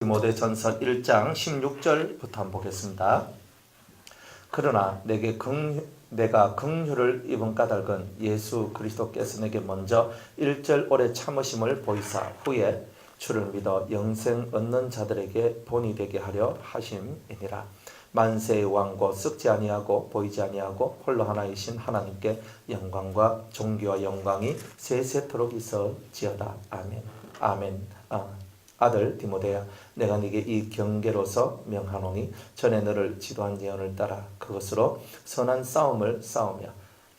디모데전서 1장 16절부터 한번 보겠습니다. 그러나 내가 긍휼을 입은 까닭은 예수 그리스도께서 내게 먼저 1절 오래 참으심을 보이사 후에 주를 믿어 영생 얻는 자들에게 본이 되게 하려 하심이니라. 만세의 왕고 썩지 아니하고 보이지 아니하고 홀로 하나이신 하나님께 영광과 존귀와 영광이 세세토록 있을지어다. 아멘. 아멘. 아들 디모데야, 내가 네게 이 경계로서 명하노니 전에 너를 지도한 예언을 따라 그것으로 선한 싸움을 싸우며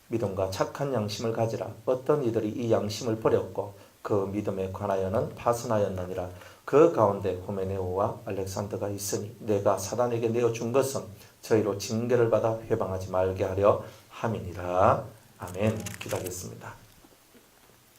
믿음과 착한 양심을 가지라. 어떤 이들이 이 양심을 버렸고 그 믿음에 관하여는 파선하였느니라. 그 가운데 후메네오와 알렉산더가 있으니 내가 사단에게 내어준 것은 저희로 징계를 받아 회방하지 말게 하려 함이니라. 아멘. 기도하겠습니다.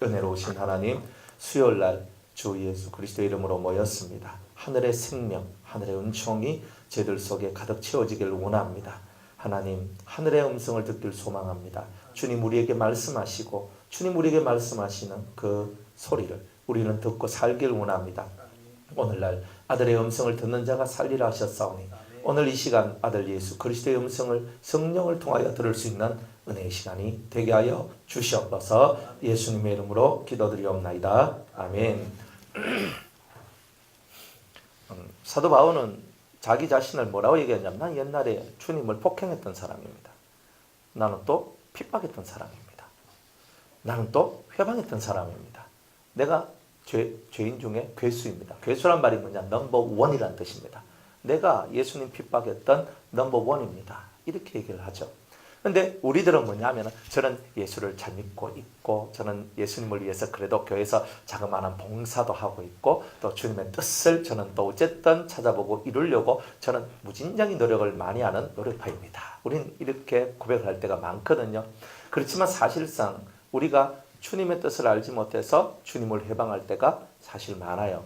은혜로우신 하나님, 수요일날 주 예수 그리스도의 이름으로 모였습니다. 하늘의 생명, 하늘의 은총이 저희들 속에 가득 채워지기를 원합니다. 하나님, 하늘의 음성을 듣길 소망합니다. 주님 우리에게 말씀하시고 주님 우리에게 말씀하시는 그 소리를 우리는 듣고 살길 원합니다. 오늘날 아들의 음성을 듣는 자가 살리라 하셨사오니 오늘 이 시간 아들 예수 그리스도의 음성을 성령을 통하여 들을 수 있는 은혜의 시간이 되게 하여 주시옵소서. 예수님의 이름으로 기도드리옵나이다. 아멘. 사도 바울은 자기 자신을 뭐라고 얘기했냐면 난 옛날에 주님을 폭행했던 사람입니다. 나는 또 핍박했던 사람입니다. 나는 또 회방했던 사람입니다. 내가 죄인 중에 괴수입니다. 괴수란 말이 뭐냐? 넘버 원이란 뜻입니다. 내가 예수님 핍박했던 넘버 원입니다. 이렇게 얘기를 하죠. 근데 우리들은 뭐냐면 저는 예수를 잘 믿고 있고 저는 예수님을 위해서 그래도 교회에서 자그마한 봉사도 하고 있고 또 주님의 뜻을 저는 또 어쨌든 찾아보고 이루려고 저는 무진장의 노력을 많이 하는 노력파입니다. 우린 이렇게 고백을 할 때가 많거든요. 그렇지만 사실상 우리가 주님의 뜻을 알지 못해서 주님을 회방할 때가 사실 많아요.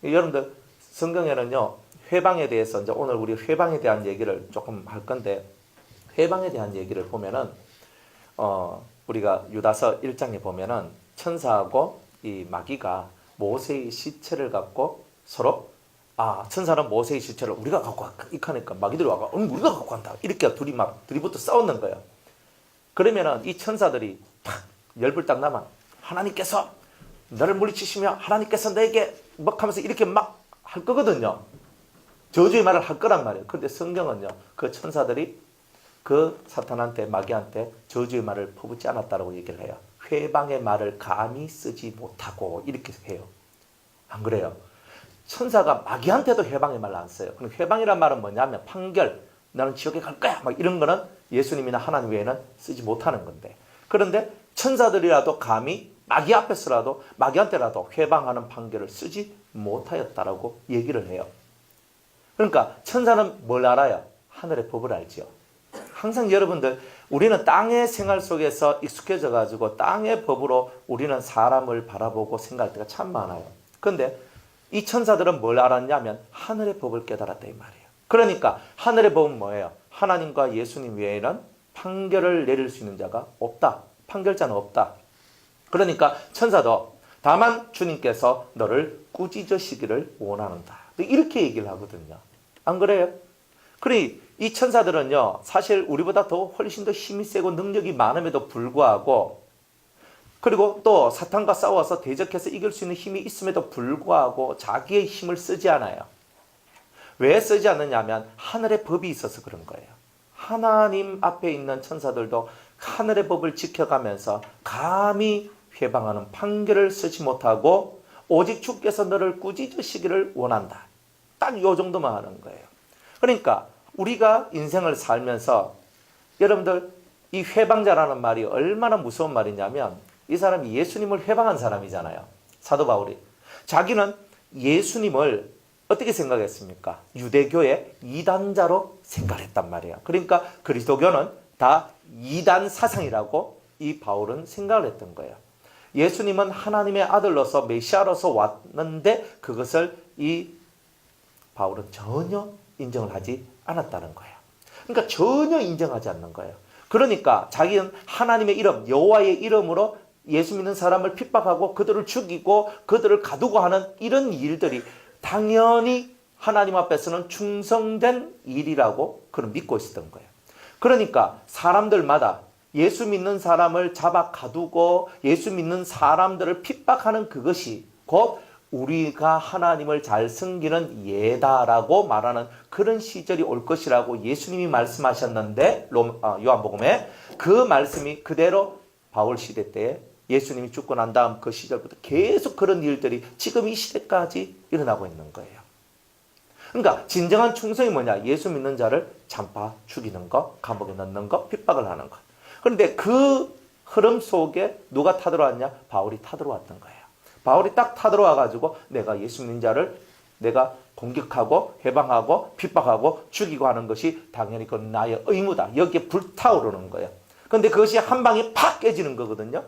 여러분들 성경에는요 회방에 대해서 이제 오늘 우리 회방에 대한 얘기를 조금 할 건데 회방에 대한 얘기를 보면은 우리가 유다서 1장에 보면은 천사하고 이 마귀가 모세의 시체를 갖고 서로 천사는 모세의 시체를 우리가 갖고 갈까 이카니까 마귀들이 와가 우리가 갖고 간다 이렇게 둘이부터 싸우는 거예요. 그러면은 이 천사들이 탁 열불 딱 나면 하나님께서 너를 물리치시며 하나님께서 내게 막 하면서 이렇게 막 할 거거든요. 저주의 말을 할 거란 말이에요. 그런데 성경은요 그 천사들이 그 사탄한테 마귀한테 저주의 말을 퍼붓지 않았다고 얘기를 해요. 회방의 말을 감히 쓰지 못하고 이렇게 해요. 안 그래요? 천사가 마귀한테도 회방의 말을 안 써요. 그럼 회방이란 말은 뭐냐면 판결, 나는 지옥에 갈 거야 막 이런 거는 예수님이나 하나님 외에는 쓰지 못하는 건데, 그런데 천사들이라도 감히 마귀 앞에서라도 마귀한테라도 회방하는 판결을 쓰지 못하였다라고 얘기를 해요. 그러니까 천사는 뭘 알아요? 하늘의 법을 알지요. 항상 여러분들 우리는 땅의 생활 속에서 익숙해져 가지고 땅의 법으로 우리는 사람을 바라보고 생각할 때가 참 많아요. 그런데 이 천사들은 뭘 알았냐면 하늘의 법을 깨달았다 이 말이에요. 그러니까 하늘의 법은 뭐예요? 하나님과 예수님 외에는 판결을 내릴 수 있는 자가 없다. 판결자는 없다. 그러니까 천사도 다만 주님께서 너를 꾸짖으시기를 원하는다. 이렇게 얘기를 하거든요. 안 그래요? 그러니 이 천사들은요 사실 우리보다 더 훨씬 더 힘이 세고 능력이 많음에도 불구하고, 그리고 또 사탄과 싸워서 대적해서 이길 수 있는 힘이 있음에도 불구하고 자기의 힘을 쓰지 않아요. 왜 쓰지 않느냐면 하늘의 법이 있어서 그런 거예요. 하나님 앞에 있는 천사들도 하늘의 법을 지켜가면서 감히 회방하는 판결을 쓰지 못하고 오직 주께서 너를 꾸짖으시기를 원한다. 딱 이 정도만 하는 거예요. 그러니까 우리가 인생을 살면서 여러분들 이 회방자라는 말이 얼마나 무서운 말이냐면 이 사람이 예수님을 회방한 사람이잖아요. 사도 바울이. 자기는 예수님을 어떻게 생각했습니까? 유대교의 이단자로 생각했단 말이에요. 그러니까 그리스도교는 다 이단 사상이라고 이 바울은 생각을 했던 거예요. 예수님은 하나님의 아들로서 메시아로서 왔는데 그것을 이 바울은 전혀 인정을 하지 않았다는 거예요. 그러니까 전혀 인정하지 않는 거예요. 그러니까 자기는 하나님의 이름, 여호와의 이름으로 예수 믿는 사람을 핍박하고 그들을 죽이고 그들을 가두고 하는 이런 일들이 당연히 하나님 앞에서는 충성된 일이라고 그는 믿고 있었던 거예요. 그러니까 사람들마다 예수 믿는 사람을 잡아 가두고 예수 믿는 사람들을 핍박하는 그것이 곧 우리가 하나님을 잘 섬기는 예다라고 말하는 그런 시절이 올 것이라고 예수님이 말씀하셨는데 요한복음에 그 말씀이 그대로 바울 시대 때에 예수님이 죽고 난 다음 그 시절부터 계속 그런 일들이 지금 이 시대까지 일어나고 있는 거예요. 그러니까 진정한 충성이 뭐냐? 예수 믿는 자를 잡아 죽이는 것, 감옥에 넣는 것, 핍박을 하는 것. 그런데 그 흐름 속에 누가 타들어왔냐? 바울이 타들어왔던 거예요. 바울이 딱 타들어와가지고 내가 예수 믿는 자를 내가 공격하고 해방하고 핍박하고 죽이고 하는 것이 당연히 그건 나의 의무다. 여기에 불타오르는 거예요. 그런데 그것이 한 방에 팍 깨지는 거거든요.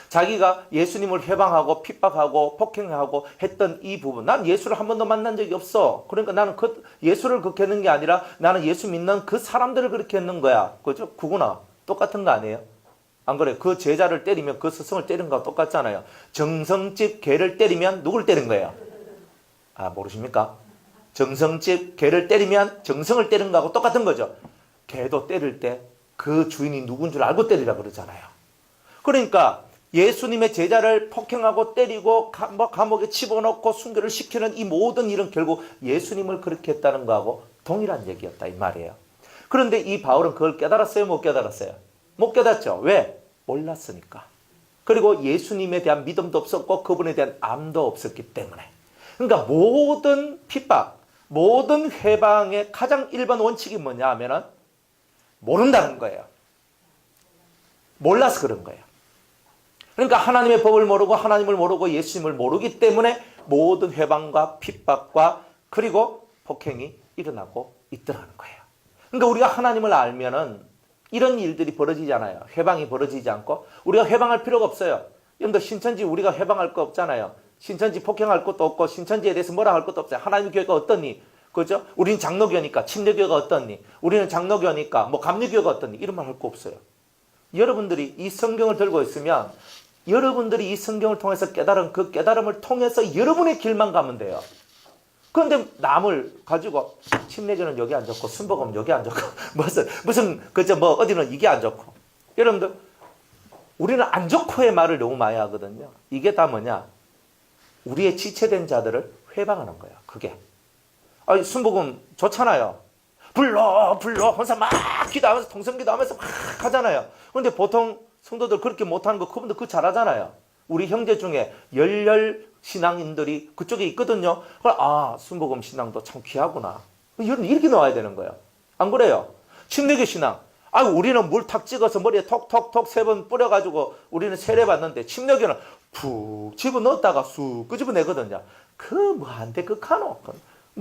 자기가 예수님을 해방하고 핍박하고 폭행하고 했던 이 부분, 난 예수를 한 번도 만난 적이 없어. 그러니까 나는 예수를 그렇게 했는 게 아니라 나는 예수 믿는 그 사람들을 그렇게 했는 거야. 그죠? 그구나. 똑같은 거 아니에요? 안 그래요? 그 제자를 때리면 그 스승을 때린 거와 똑같잖아요. 정성집 개를 때리면 누굴 때린 거예요? 아, 모르십니까? 정성집 개를 때리면 정성을 때린 거하고 똑같은 거죠. 개도 때릴 때 그 주인이 누군 줄 알고 때리라 그러잖아요. 그러니까 예수님의 제자를 폭행하고 때리고 감옥에 집어넣고 순교를 시키는 이 모든 일은 결국 예수님을 그렇게 했다는 거하고 동일한 얘기였다 이 말이에요. 그런데 이 바울은 그걸 깨달았어요? 못 깨달았어요? 못 깨닫죠. 왜? 몰랐으니까. 그리고 예수님에 대한 믿음도 없었고 그분에 대한 암도 없었기 때문에. 그러니까 모든 핍박, 모든 해방의 가장 일반 원칙이 뭐냐 하면은 모른다는 거예요. 몰라서 그런 거예요. 그러니까 하나님의 법을 모르고 하나님을 모르고 예수님을 모르기 때문에 모든 해방과 핍박과 그리고 폭행이 일어나고 있더라는 거예요. 그러니까 우리가 하나님을 알면은 이런 일들이 벌어지잖아요. 해방이 벌어지지 않고 우리가 해방할 필요가 없어요. 여러분들 신천지 우리가 해방할 거 없잖아요. 신천지 폭행할 것도 없고 신천지에 대해서 뭐라 할 것도 없어요. 하나님의 교회가 어떠니? 그죠? 우리는 장로교니까 침례교회가 어떠니? 우리는 장로교니까 뭐 감리교회가 어떠니? 이런 말 할 거 없어요. 여러분들이 이 성경을 들고 있으면 여러분들이 이 성경을 통해서 깨달은 그 깨달음을 통해서 여러분의 길만 가면 돼요. 그런데 남을 가지고 침례교는 여기 안 좋고 순복음은 여기 안 좋고 무슨 그저 뭐 어디는 이게 안 좋고 여러분들 우리는 안 좋고의 말을 너무 많이 하거든요. 이게 다 뭐냐? 우리의 지체된 자들을 회방하는 거예요. 그게. 아니 순복음 좋잖아요. 불러 혼사 막 기도하면서 통성기도하면서 막 하잖아요. 그런데 보통 성도들 그렇게 못하는 거 그분들 그거 잘하잖아요. 우리 형제 중에 열렬 신앙인들이 그쪽에 있거든요. 아 순복음 신앙도 참 귀하구나. 이렇게 나와야 되는 거예요. 안 그래요? 침례교 신앙. 아 우리는 물 탁 찍어서 머리에 톡톡톡 3번 뿌려가지고 우리는 세례 받는데 침례교는 푹 집어넣었다가 쑥 끄집어내거든요. 그 뭐 안 돼 그 카노.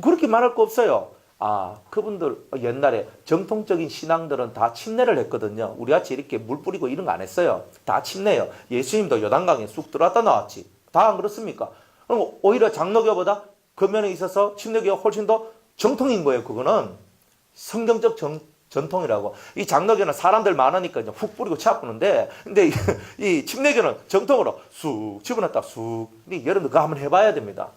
그렇게 말할 거 없어요. 아 그분들 옛날에 정통적인 신앙들은 다 침례를 했거든요. 우리같이 이렇게 물 뿌리고 이런 거 안 했어요. 다 침례요. 예수님도 요단강에 쑥 들어왔다 나왔지. 다 안 그렇습니까? 그럼 오히려 장로교보다 그 면에 있어서 침례교가 훨씬 더 정통인 거예요. 그거는 성경적 전통이라고. 이 장로교는 사람들 많으니까 이제 훅 뿌리고 차뿌는데, 근데 이 침례교는 정통으로 쑥 집어넣었다 쑥. 근데 여러분들 그거 한번 해봐야 됩니다.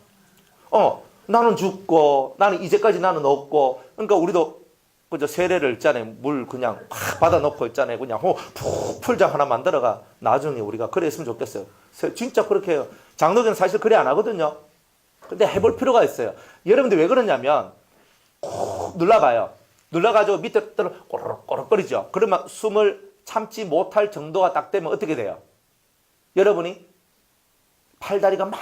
나는 죽고 나는 이제까지 나는 없고 그러니까 우리도 그저 세례를 있잖아요. 물 그냥 팍 받아 놓고 있잖아요. 그냥 푹 풀장 하나 만들어가 나중에 우리가 그랬으면 좋겠어요. 진짜 그렇게 해요. 장로교는 사실 그래 안 하거든요. 근데 해볼 필요가 있어요. 여러분들 왜 그러냐면 콕 눌러가요. 눌러가지고 밑에 꼬르륵거리죠. 그러면 숨을 참지 못할 정도가 딱 되면 어떻게 돼요? 여러분이 팔다리가 막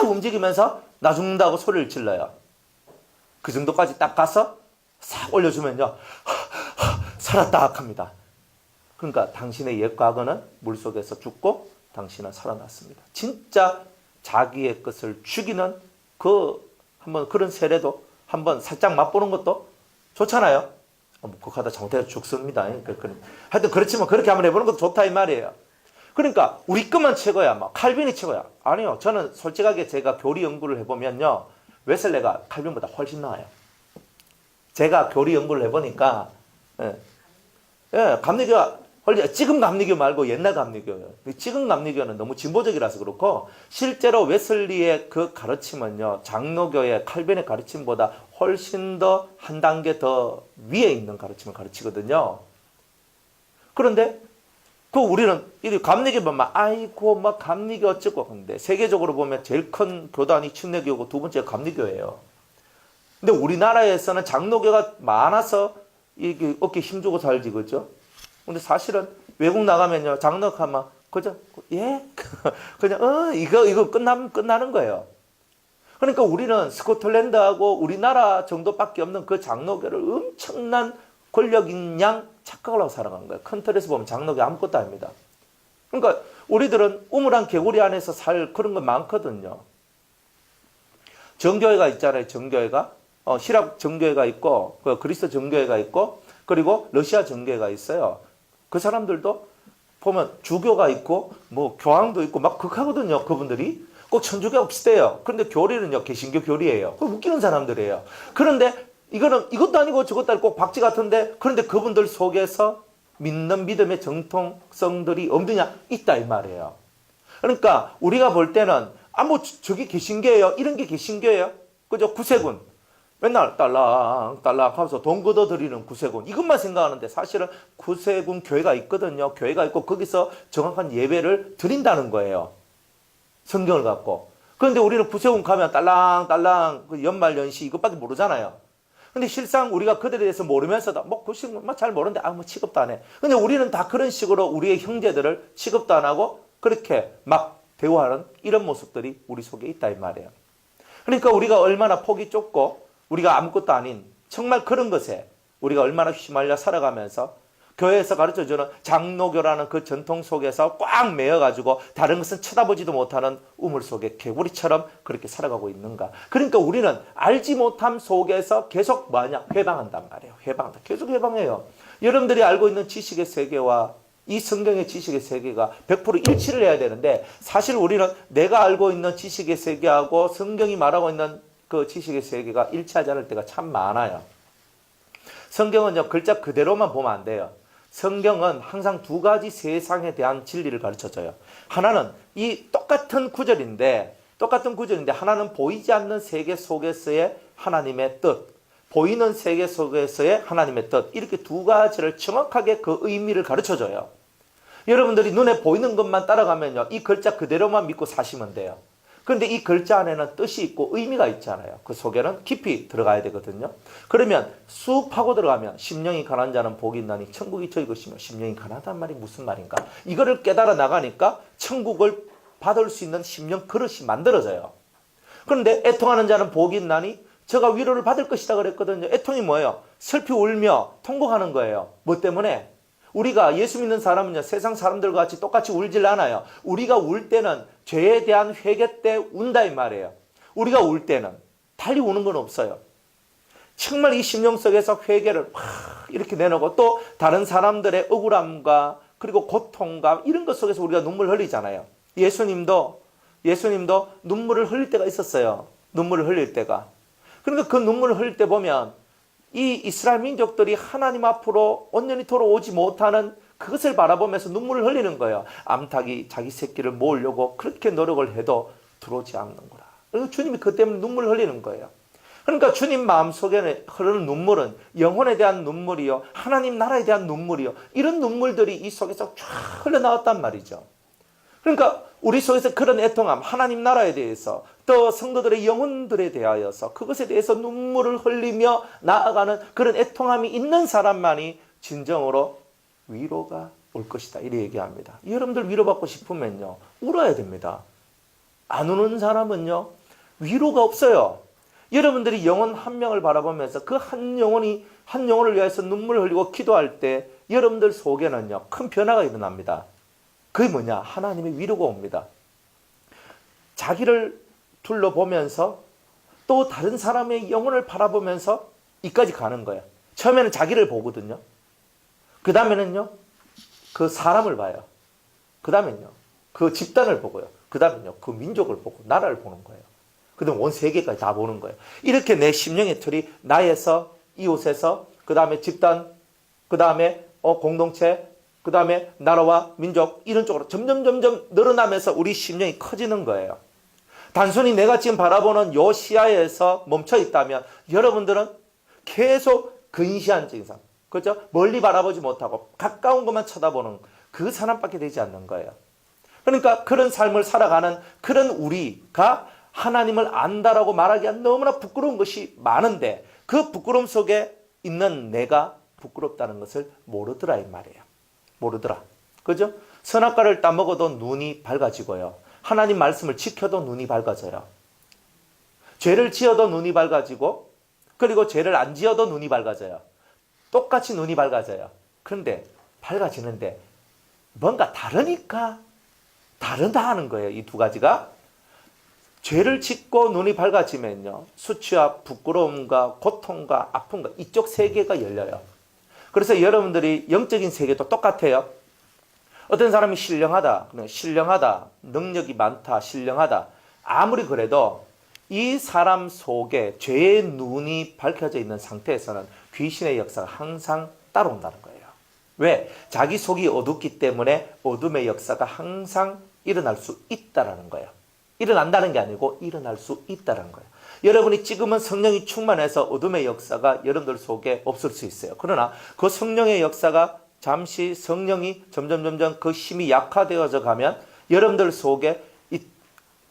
움직이면서 나 죽는다고 소리를 질러요. 그 정도까지 딱 가서 싹 올려주면요. 살았다 합니다. 그러니까 당신의 옛 과거는 물속에서 죽고 당신은 살아났습니다. 진짜 자기의 것을 죽이는 한번 그런 세례도 한번 살짝 맛보는 것도 좋잖아요. 그거 하다 잘못해서 죽습니다. 하여튼 그렇지만 그렇게 한번 해보는 것도 좋다 이 말이에요. 그러니까 우리 것만 최고야. 막 칼빈이 최고야. 아니요. 저는 솔직하게 제가 교리 연구를 해보면요. 웨슬레가 칼빈보다 훨씬 나아요. 제가 교리 연구를 해보니까 감리교가 지금 감리교 말고 옛날 감리교예요. 지금 감리교는 너무 진보적이라서 그렇고 실제로 웨슬리의 그 가르침은요. 장로교의 칼빈의 가르침보다 훨씬 더 한 단계 더 위에 있는 가르침을 가르치거든요. 그런데 그 우리는 이 감리교 보면 아이고 막 감리교 어쩌고 근데 세계적으로 보면 제일 큰 교단이 침례교고 두 번째가 감리교예요. 근데 우리나라에서는 장로교가 많아서 이게 어깨 힘주고 살지 그죠? 근데 사실은 외국 나가면요 장로하면 그죠? 예? 그냥 이거 끝나는 거예요. 그러니까 우리는 스코틀랜드하고 우리나라 정도밖에 없는 그 장로교를 엄청난 권력인 양 착각을 하고 살아간 거예요. 큰 틀에서 보면 장로교 아무것도 아닙니다. 그러니까 우리들은 우물한 개구리 안에서 살 그런 거 많거든요. 정교회가 있잖아요. 정교회가希腊 정교회가 있고 그리스 정교회가 있고 그리고 러시아 정교회가 있어요. 그 사람들도 보면 주교가 있고 뭐 교황도 있고 막 극하거든요. 그분들이 꼭 천주교하고 비슷해요. 그런데 교리는요 개신교 교리예요. 웃기는 사람들이에요. 그런데 이것도 아니고 저것도 아니고 꼭 박쥐 같은데 그런데 그분들 속에서 믿는 믿음의 정통성들이 없느냐 있다 이 말이에요. 그러니까 우리가 볼 때는 뭐 저게 개신교예요. 이런 게 개신교예요. 그죠? 구세군 맨날 딸랑 하면서 돈 걷어들이는 구세군 이것만 생각하는데 사실은 구세군 교회가 있거든요. 교회가 있고 거기서 정확한 예배를 드린다는 거예요. 성경을 갖고. 그런데 우리는 구세군 가면 딸랑 그 연말연시 이것밖에 모르잖아요. 근데 실상 우리가 그들에 대해서 모르면서도 구세군 잘 모르는데 뭐 취급도 안 해. 근데 우리는 다 그런 식으로 우리의 형제들을 취급도 안 하고 그렇게 막 대우하는 이런 모습들이 우리 속에 있다 이 말이에요. 그러니까 우리가 얼마나 폭이 좁고 우리가 아무것도 아닌 정말 그런 것에 우리가 얼마나 휘말려 살아가면서 교회에서 가르쳐주는 장로교라는 그 전통 속에서 꽉 매여가지고 다른 것은 쳐다보지도 못하는 우물 속에 개구리처럼 그렇게 살아가고 있는가. 그러니까 우리는 알지 못함 속에서 계속 회방한단 말이에요. 회방한다. 계속 회방해요. 여러분들이 알고 있는 지식의 세계와 이 성경의 지식의 세계가 100% 일치를 해야 되는데 사실 우리는 내가 알고 있는 지식의 세계하고 성경이 말하고 있는 그 지식의 세계가 일치하지 않을 때가 참 많아요. 성경은요 글자 그대로만 보면 안 돼요. 성경은 항상 두 가지 세상에 대한 진리를 가르쳐줘요. 하나는 이 똑같은 구절인데 하나는 보이지 않는 세계 속에서의 하나님의 뜻, 보이는 세계 속에서의 하나님의 뜻 이렇게 두 가지를 정확하게 그 의미를 가르쳐줘요. 여러분들이 눈에 보이는 것만 따라가면요 이 글자 그대로만 믿고 사시면 돼요. 그런데 이 글자 안에는 뜻이 있고 의미가 있잖아요. 그 속에는 깊이 들어가야 되거든요. 그러면 쑥 파고 들어가면 심령이 가난한 자는 복이 있나니 천국이 저희 것이며 심령이 가난하단 말이 무슨 말인가. 이거를 깨달아 나가니까 천국을 받을 수 있는 심령 그릇이 만들어져요. 그런데 애통하는 자는 복이 있나니 저가 위로를 받을 것이다 그랬거든요. 애통이 뭐예요? 슬피 울며 통곡하는 거예요. 뭐 때문에? 우리가 예수 믿는 사람은요 세상 사람들과 같이 똑같이 울질 않아요. 우리가 울 때는 죄에 대한 회개 때 운다 이 말이에요. 우리가 울 때는 달리 우는 건 없어요. 정말 이 심령 속에서 회개를 막 이렇게 내놓고 또 다른 사람들의 억울함과 그리고 고통감 이런 것 속에서 우리가 눈물 흘리잖아요. 예수님도 눈물을 흘릴 때가 있었어요. 눈물을 흘릴 때가. 그러니까 그 눈물을 흘릴 때 보면 이 이스라엘 민족들이 하나님 앞으로 온전히 돌아오지 못하는 그것을 바라보면서 눈물을 흘리는 거예요. 암탉이 자기 새끼를 모으려고 그렇게 노력을 해도 들어오지 않는구나. 그리고 주님이 그 때문에 눈물을 흘리는 거예요. 그러니까 주님 마음속에 흐르는 눈물은 영혼에 대한 눈물이요. 하나님 나라에 대한 눈물이요. 이런 눈물들이 이 속에서 쫙 흘러나왔단 말이죠. 그러니까 우리 속에서 그런 애통함, 하나님 나라에 대해서 또 성도들의 영혼들에 대하여서 그것에 대해서 눈물을 흘리며 나아가는 그런 애통함이 있는 사람만이 진정으로 위로가 올 것이다. 이렇게 얘기합니다. 여러분들 위로받고 싶으면요. 울어야 됩니다. 안 우는 사람은요. 위로가 없어요. 여러분들이 영혼 한 명을 바라보면서 그 한 영혼을 위해서 눈물을 흘리고 기도할 때 여러분들 속에는요. 큰 변화가 일어납니다. 그게 뭐냐? 하나님의 위로가 옵니다. 자기를 둘러보면서 또 다른 사람의 영혼을 바라보면서 이까지 가는 거예요. 처음에는 자기를 보거든요. 그 다음에는요. 그 사람을 봐요. 그 다음에는요. 그 집단을 보고요. 그 다음에는요. 그 민족을 보고 나라를 보는 거예요. 그 다음에 온 세계까지 다 보는 거예요. 이렇게 내 심령의 틀이 나에서 이웃에서 그 다음에 집단 그 다음에 공동체 그 다음에 나라와 민족 이런 쪽으로 점점 늘어나면서 우리 심령이 커지는 거예요. 단순히 내가 지금 바라보는 요 시야에서 멈춰 있다면 여러분들은 계속 근시안 증상, 그죠? 멀리 바라보지 못하고 가까운 것만 쳐다보는 그 사람밖에 되지 않는 거예요. 그러니까 그런 삶을 살아가는 그런 우리가 하나님을 안다라고 말하기가 너무나 부끄러운 것이 많은데 그 부끄러움 속에 있는 내가 부끄럽다는 것을 모르더라 이 말이에요. 모르더라. 그죠? 선악과를 따먹어도 눈이 밝아지고요. 하나님 말씀을 지켜도 눈이 밝아져요. 죄를 지어도 눈이 밝아지고 그리고 죄를 안 지어도 눈이 밝아져요. 똑같이 눈이 밝아져요. 그런데 밝아지는데 뭔가 다르니까 다르다 하는 거예요. 이 두 가지가. 죄를 짓고 눈이 밝아지면요. 수치와 부끄러움과 고통과 아픔과 이쪽 세계가 열려요. 그래서 여러분들이 영적인 세계도 똑같아요. 어떤 사람이 신령하다, 능력이 많다, 신령하다. 아무리 그래도 이 사람 속에 죄의 눈이 밝혀져 있는 상태에서는 귀신의 역사가 항상 따라온다는 거예요. 왜? 자기 속이 어둡기 때문에 어둠의 역사가 항상 일어날 수 있다는 거예요. 일어난다는 게 아니고 일어날 수 있다는 거예요. 여러분이 지금은 성령이 충만해서 어둠의 역사가 여러분들 속에 없을 수 있어요. 그러나 그 성령의 역사가 잠시 성령이 점점 그 힘이 약화되어져 가면 여러분들 속에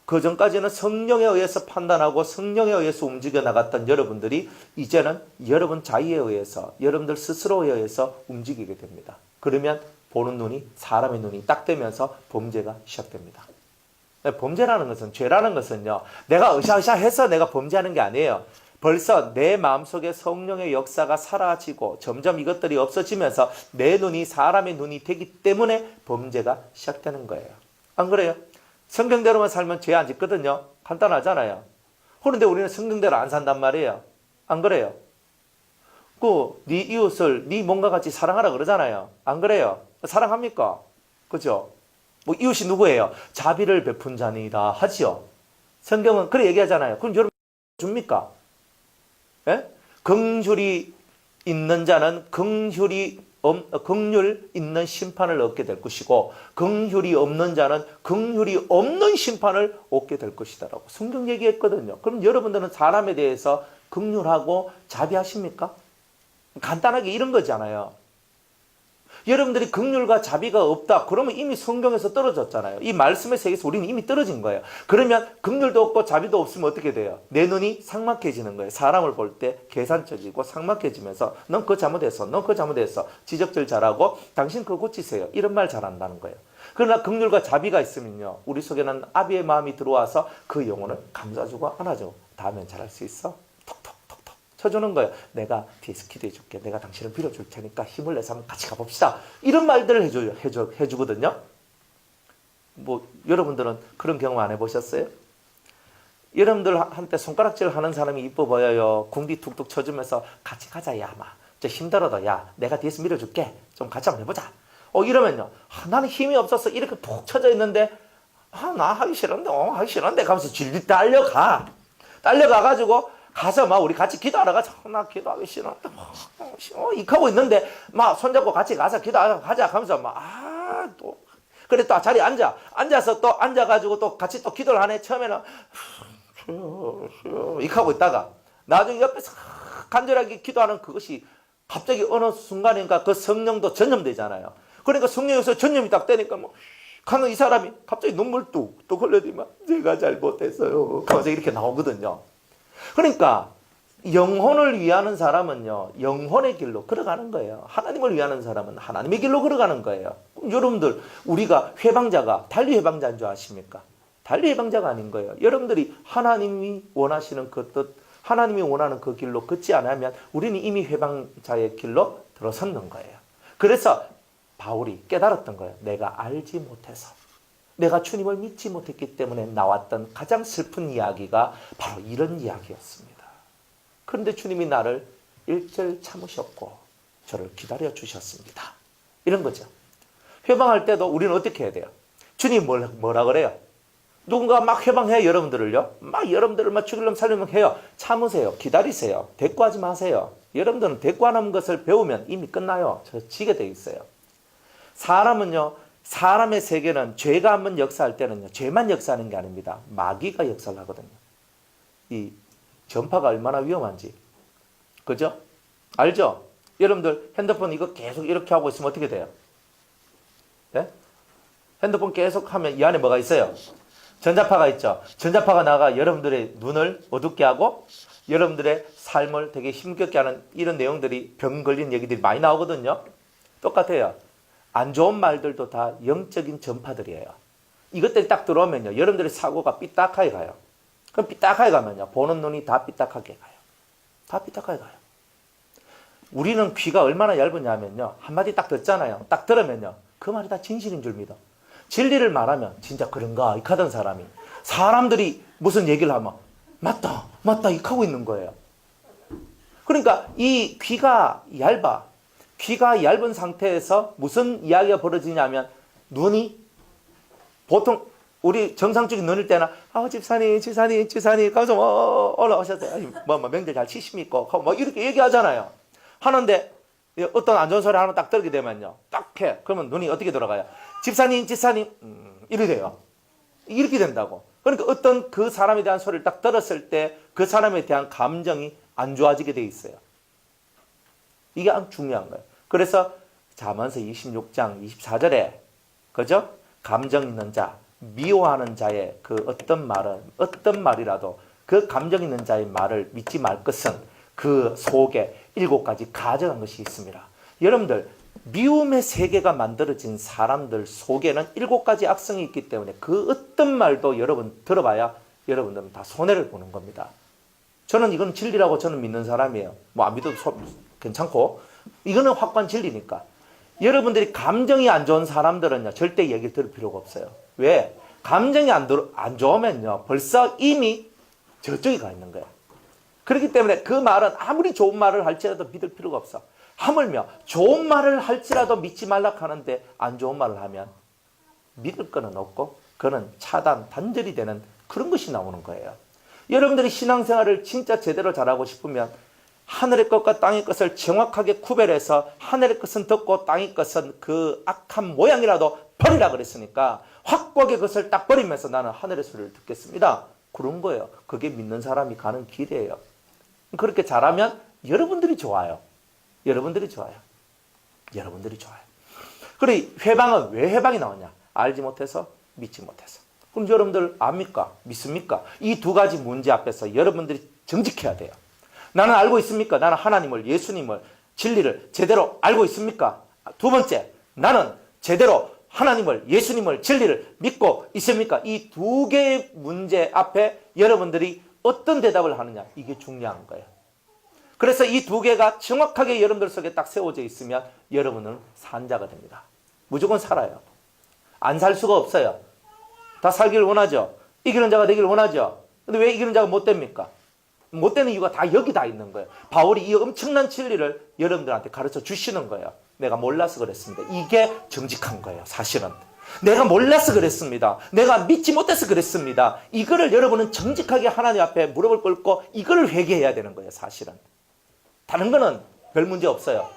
그 전까지는 성령에 의해서 판단하고 성령에 의해서 움직여 나갔던 여러분들이 이제는 여러분 자의에 의해서 여러분들 스스로에 의해서 움직이게 됩니다. 그러면 보는 눈이 사람의 눈이 딱 되면서 범죄가 시작됩니다. 범죄라는 것은 죄라는 것은요. 내가 으쌰으쌰해서 내가 범죄하는 게 아니에요. 벌써 내 마음속에 성령의 역사가 사라지고 점점 이것들이 없어지면서 내 눈이 사람의 눈이 되기 때문에 범죄가 시작되는 거예요. 안 그래요? 성경대로만 살면 죄 안 짓거든요. 간단하잖아요. 그런데 우리는 성경대로 안 산단 말이에요. 안 그래요? 네 이웃을 네 몸과 같이 사랑하라 그러잖아요. 안 그래요? 사랑합니까? 그죠? 이웃이 누구예요? 자비를 베푼 자니이다 하지요. 성경은 그래 얘기하잖아요. 그럼 여러분 줍니까? 예? 긍휼이 있는 자는 긍휼 있는 심판을 얻게 될 것이고 긍휼이 없는 자는 긍휼이 없는 심판을 얻게 될 것이다라고 성경 얘기했거든요. 그럼 여러분들은 사람에 대해서 긍휼하고 자비하십니까? 간단하게 이런 거잖아요. 여러분들이 긍휼과 자비가 없다. 그러면 이미 성경에서 떨어졌잖아요. 이 말씀의 세계에서 우리는 이미 떨어진 거예요. 그러면 긍휼도 없고 자비도 없으면 어떻게 돼요? 내 눈이 삭막해지는 거예요. 사람을 볼 때 계산적이고 삭막해지면서 넌 그거 잘못했어. 넌 그거 잘못했어. 지적질 잘하고 당신 그거 고치세요. 이런 말 잘한다는 거예요. 그러나 긍휼과 자비가 있으면요. 우리 속에는 아비의 마음이 들어와서 그 영혼을 감싸주고 안아줘. 다음엔 잘할 수 있어. 톡톡. 쳐주는 거예요. 내가 뒤에서 기도해 줄게. 내가 당신을 빌어줄 테니까 힘을 내서 한번 같이 가봅시다. 이런 말들을 해주거든요. 여러분들은 그런 경험 안 해보셨어요? 여러분들한테 손가락질 하는 사람이 이뻐 보여요. 궁디 툭툭 쳐주면서 같이 가자, 야, 저 힘들어도, 야, 내가 뒤에서 밀어줄게. 좀 같이 한번 해보자. 이러면요. 나는 힘이 없어서 이렇게 푹 쳐져 있는데, 나 하기 싫은데, 하기 싫은데, 가면서 질질 딸려가가지고, 가서 우리 같이 기도하러 가자. 나 기도하기 싫은데 이하고 있는데 손잡고 같이 가서 기도하러 가자 하면서 또 그래 또 자리에 앉아서 또 앉아가지고 또 같이 또 기도를 하네. 처음에는 이하고 있다가 나중에 옆에서 간절하게 기도하는 그것이 갑자기 어느 순간인가 그 성령도 전염되잖아요. 그러니까 성령에서 전염이 딱 되니까 가는 이 사람이 갑자기 눈물 뚝뚝 흘려지면 제가 잘못했어요 하면서 이렇게 나오거든요. 그러니까 영혼을 위하는 사람은요. 영혼의 길로 걸어가는 거예요. 하나님을 위하는 사람은 하나님의 길로 걸어가는 거예요. 그럼 여러분들 우리가 회방자가 달리 회방자인 줄 아십니까? 달리 회방자가 아닌 거예요. 여러분들이 하나님이 원하시는 그 뜻, 하나님이 원하는 그 길로 걷지 않으면 우리는 이미 회방자의 길로 들어섰는 거예요. 그래서 바울이 깨달았던 거예요. 내가 알지 못해서. 내가 주님을 믿지 못했기 때문에 나왔던 가장 슬픈 이야기가 바로 이런 이야기였습니다. 그런데 주님이 나를 일절 참으셨고 저를 기다려 주셨습니다. 이런 거죠. 회방할 때도 우리는 어떻게 해야 돼요? 주님 뭐라 그래요? 누군가 막 회방해 여러분들을요. 여러분들을 죽이려면 살려면 해요. 참으세요. 기다리세요. 대꾸하지 마세요. 여러분들은 대꾸하는 것을 배우면 이미 끝나요. 저 지게 돼 있어요. 사람은요, 사람의 세계는 죄가 한번 역사할 때는요, 죄만 역사하는 게 아닙니다. 마귀가 역사를 하거든요. 이 전파가 얼마나 위험한지. 그죠? 알죠? 여러분들 핸드폰 이거 계속 이렇게 하고 있으면 어떻게 돼요? 네? 핸드폰 계속 하면 이 안에 뭐가 있어요? 전자파가 있죠. 전자파가 나가 여러분들의 눈을 어둡게 하고 여러분들의 삶을 되게 힘겹게 하는 이런 내용들이 병 걸린 얘기들이 많이 나오거든요. 똑같아요. 안 좋은 말들도 다 영적인 전파들이에요. 이것들이 딱 들어오면요, 여러분들의 사고가 삐딱하게 가요. 그럼 삐딱하게 가면요, 보는 눈이 다 삐딱하게 가요. 다 삐딱하게 가요. 우리는 귀가 얼마나 얇으냐면요, 한마디 딱 듣잖아요. 딱 들으면요, 그 말이 다 진실인 줄 믿어. 진리를 말하면 진짜 그런가 이렇게 하던 사람이 사람들이 무슨 얘기를 하면 맞다 이렇게 하고 있는 거예요. 그러니까 이 귀가 얇아. 귀가 얇은 상태에서 무슨 이야기가 벌어지냐면 눈이 보통 우리 정상적인 눈일 때는 집사님 가서 올라오셨어요. 명절 잘 치십니까? 뭐 이렇게 얘기하잖아요. 하는데 어떤 안 좋은 소리 하나 딱 들게 되면요, 딱 해. 그러면 눈이 어떻게 돌아가요? 집사님 이렇게 돼요. 이렇게 된다고. 그러니까 어떤 그 사람에 대한 소리를 딱 들었을 때 그 사람에 대한 감정이 안 좋아지게 돼 있어요. 이게 아주 중요한 거예요. 그래서 잠언서 26장 24절에 그죠? 감정 있는 자, 미워하는 자의 그 어떤 말이라도 그 감정 있는 자의 말을 믿지 말 것은 그 속에 7가지 가정한 것이 있습니다. 여러분들, 미움의 세계가 만들어진 사람들 속에는 7가지 악성이 있기 때문에 그 어떤 말도 여러분 들어봐야 여러분들은 다 손해를 보는 겁니다. 저는 이건 진리라고 저는 믿는 사람이에요. 뭐 안 믿어도 괜찮고, 이거는 확고한 진리니까. 여러분들이 감정이 안 좋은 사람들은요, 절대 얘기를 들을 필요가 없어요. 왜? 감정이 안 좋으면요, 벌써 이미 저쪽에 가 있는 거예요. 그렇기 때문에 그 말은 아무리 좋은 말을 할지라도 믿을 필요가 없어. 하물며 좋은 말을 할지라도 믿지 말라 하는데 안 좋은 말을 하면 믿을 거는 없고 그는 차단, 단절이 되는 그런 것이 나오는 거예요. 여러분들이 신앙생활을 진짜 제대로 잘하고 싶으면 하늘의 것과 땅의 것을 정확하게 구별해서 하늘의 것은 듣고 땅의 것은 그 악한 모양이라도 버리라 그랬으니까 확고하게 그것을 딱 버리면서 나는 하늘의 소리를 듣겠습니다. 그런 거예요. 그게 믿는 사람이 가는 길이에요. 그렇게 잘하면 여러분들이 좋아요. 여러분들이 좋아요. 그래, 회방은 왜 회방이 나오냐? 알지 못해서, 믿지 못해서. 그럼 여러분들 압니까? 믿습니까? 이 2가지 문제 앞에서 여러분들이 정직해야 돼요. 나는 알고 있습니까? 나는 하나님을, 예수님을, 진리를 제대로 알고 있습니까? 2번째, 나는 제대로 하나님을, 예수님을, 진리를 믿고 있습니까? 이 2개의 문제 앞에 여러분들이 어떤 대답을 하느냐, 이게 중요한 거예요. 그래서 이 2개가 정확하게 여러분들 속에 딱 세워져 있으면 여러분은 산자가 됩니다. 무조건 살아요. 안 살 수가 없어요. 다 살기를 원하죠. 이기는 자가 되기를 원하죠. 근데 왜 이기는 자가 못 됩니까? 못 되는 이유가 다 여기 다 있는 거예요. 바울이 이 엄청난 진리를 여러분들한테 가르쳐 주시는 거예요. 내가 몰라서 그랬습니다. 이게 정직한 거예요, 사실은. 내가 몰라서 그랬습니다. 내가 믿지 못해서 그랬습니다. 이거를 여러분은 정직하게 하나님 앞에 무릎을 꿇고 이거를 회개해야 되는 거예요, 사실은. 다른 거는 별 문제 없어요.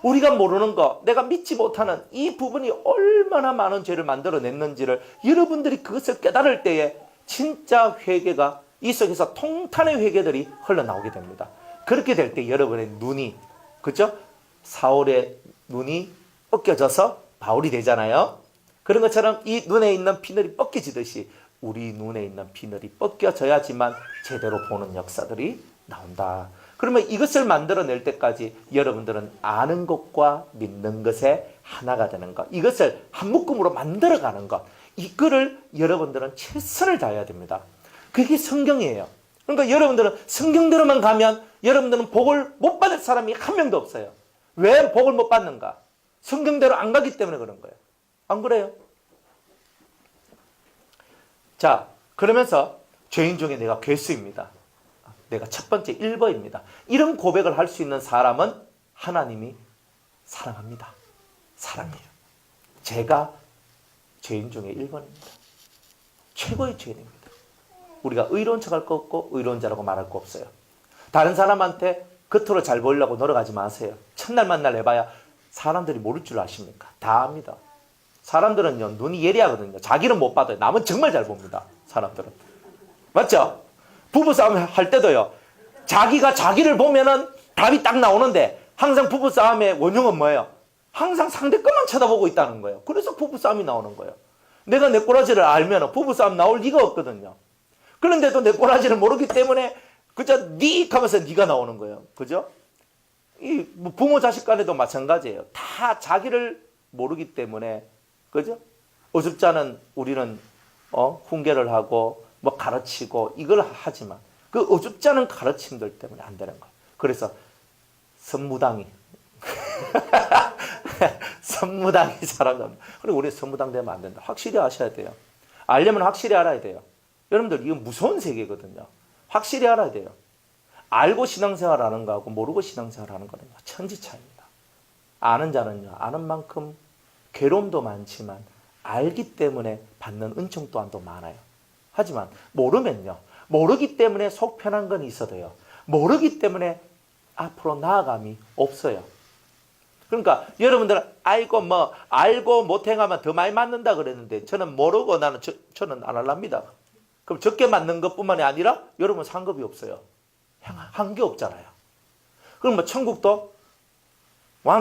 우리가 모르는 거, 내가 믿지 못하는 이 부분이 얼마나 많은 죄를 만들어냈는지를 여러분들이 그것을 깨달을 때에 진짜 회개가 이 속에서 통탄의 회개들이 흘러나오게 됩니다. 그렇게 될 때 여러분의 눈이, 그죠? 사울의 눈이 벗겨져서 바울이 되잖아요. 그런 것처럼 이 눈에 있는 피늘이 벗겨지듯이 우리 눈에 있는 피늘이 벗겨져야지만 제대로 보는 역사들이 나온다. 그러면 이것을 만들어낼 때까지 여러분들은 아는 것과 믿는 것에 하나가 되는 것, 이것을 한 묶음으로 만들어가는 것, 이거를 여러분들은 최선을 다해야 됩니다. 그게 성경이에요. 그러니까 여러분들은 성경대로만 가면 여러분들은 복을 못 받을 사람이 한 명도 없어요. 왜 복을 못 받는가? 성경대로 안 가기 때문에 그런 거예요. 안 그래요? 자, 그러면서 죄인 중에 내가 괴수입니다. 내가 첫 번째 1번입니다. 이런 고백을 할 수 있는 사람은 하나님이 사랑합니다. 사랑해요. 제가 죄인 중에 1번입니다. 최고의 죄인입니다. 우리가 의로운 척할 거 없고 의로운 자라고 말할 거 없어요. 다른 사람한테 겉으로 잘 보이려고 노력하지 마세요. 첫날 만날 해봐야 사람들이 모를 줄 아십니까? 다 압니다. 사람들은요, 눈이 예리하거든요. 자기는 못 봐도요. 남은 정말 잘 봅니다. 사람들은. 맞죠? 부부싸움 할 때도요, 자기가 자기를 보면은 답이 딱 나오는데, 항상 부부싸움의 원흉은 뭐예요? 항상 상대 것만 쳐다보고 있다는 거예요. 그래서 부부싸움이 나오는 거예요. 내가 내 꼬라지를 알면 부부싸움 나올 리가 없거든요. 그런데도 내 꼬라지를 모르기 때문에 그저 닉 하면서 니가 나오는 거예요. 그죠? 이 부모 자식 간에도 마찬가지예요. 다 자기를 모르기 때문에, 그죠? 어줍지 않은 우리는 훈계를 하고 뭐 가르치고 이걸 하지만 그 어줍지 않은 가르침들 때문에 안 되는 거예요. 그래서 선무당이 선무당이 잘한답니다. 그리고 우리 선무당 되면 안 된다. 확실히 아셔야 돼요. 알려면 확실히 알아야 돼요. 여러분들 이건 무서운 세계거든요. 확실히 알아야 돼요. 알고 신앙생활하는 거하고 모르고 신앙생활하는 거는 천지 차이입니다. 아는 자는요, 아는 만큼 괴로움도 많지만 알기 때문에 받는 은총 또한도 많아요. 하지만 모르면요, 모르기 때문에 속 편한 건 있어도요, 모르기 때문에 앞으로 나아감이 없어요. 그러니까 여러분들은 알고 못 행하면 더 많이 맞는다 그랬는데, 저는 모르고 저는 안 할랍니다. 그럼 적게 맞는 것뿐만이 아니라 여러분 상급이 없어요. 한 게 없잖아요. 그럼 뭐 천국도 1,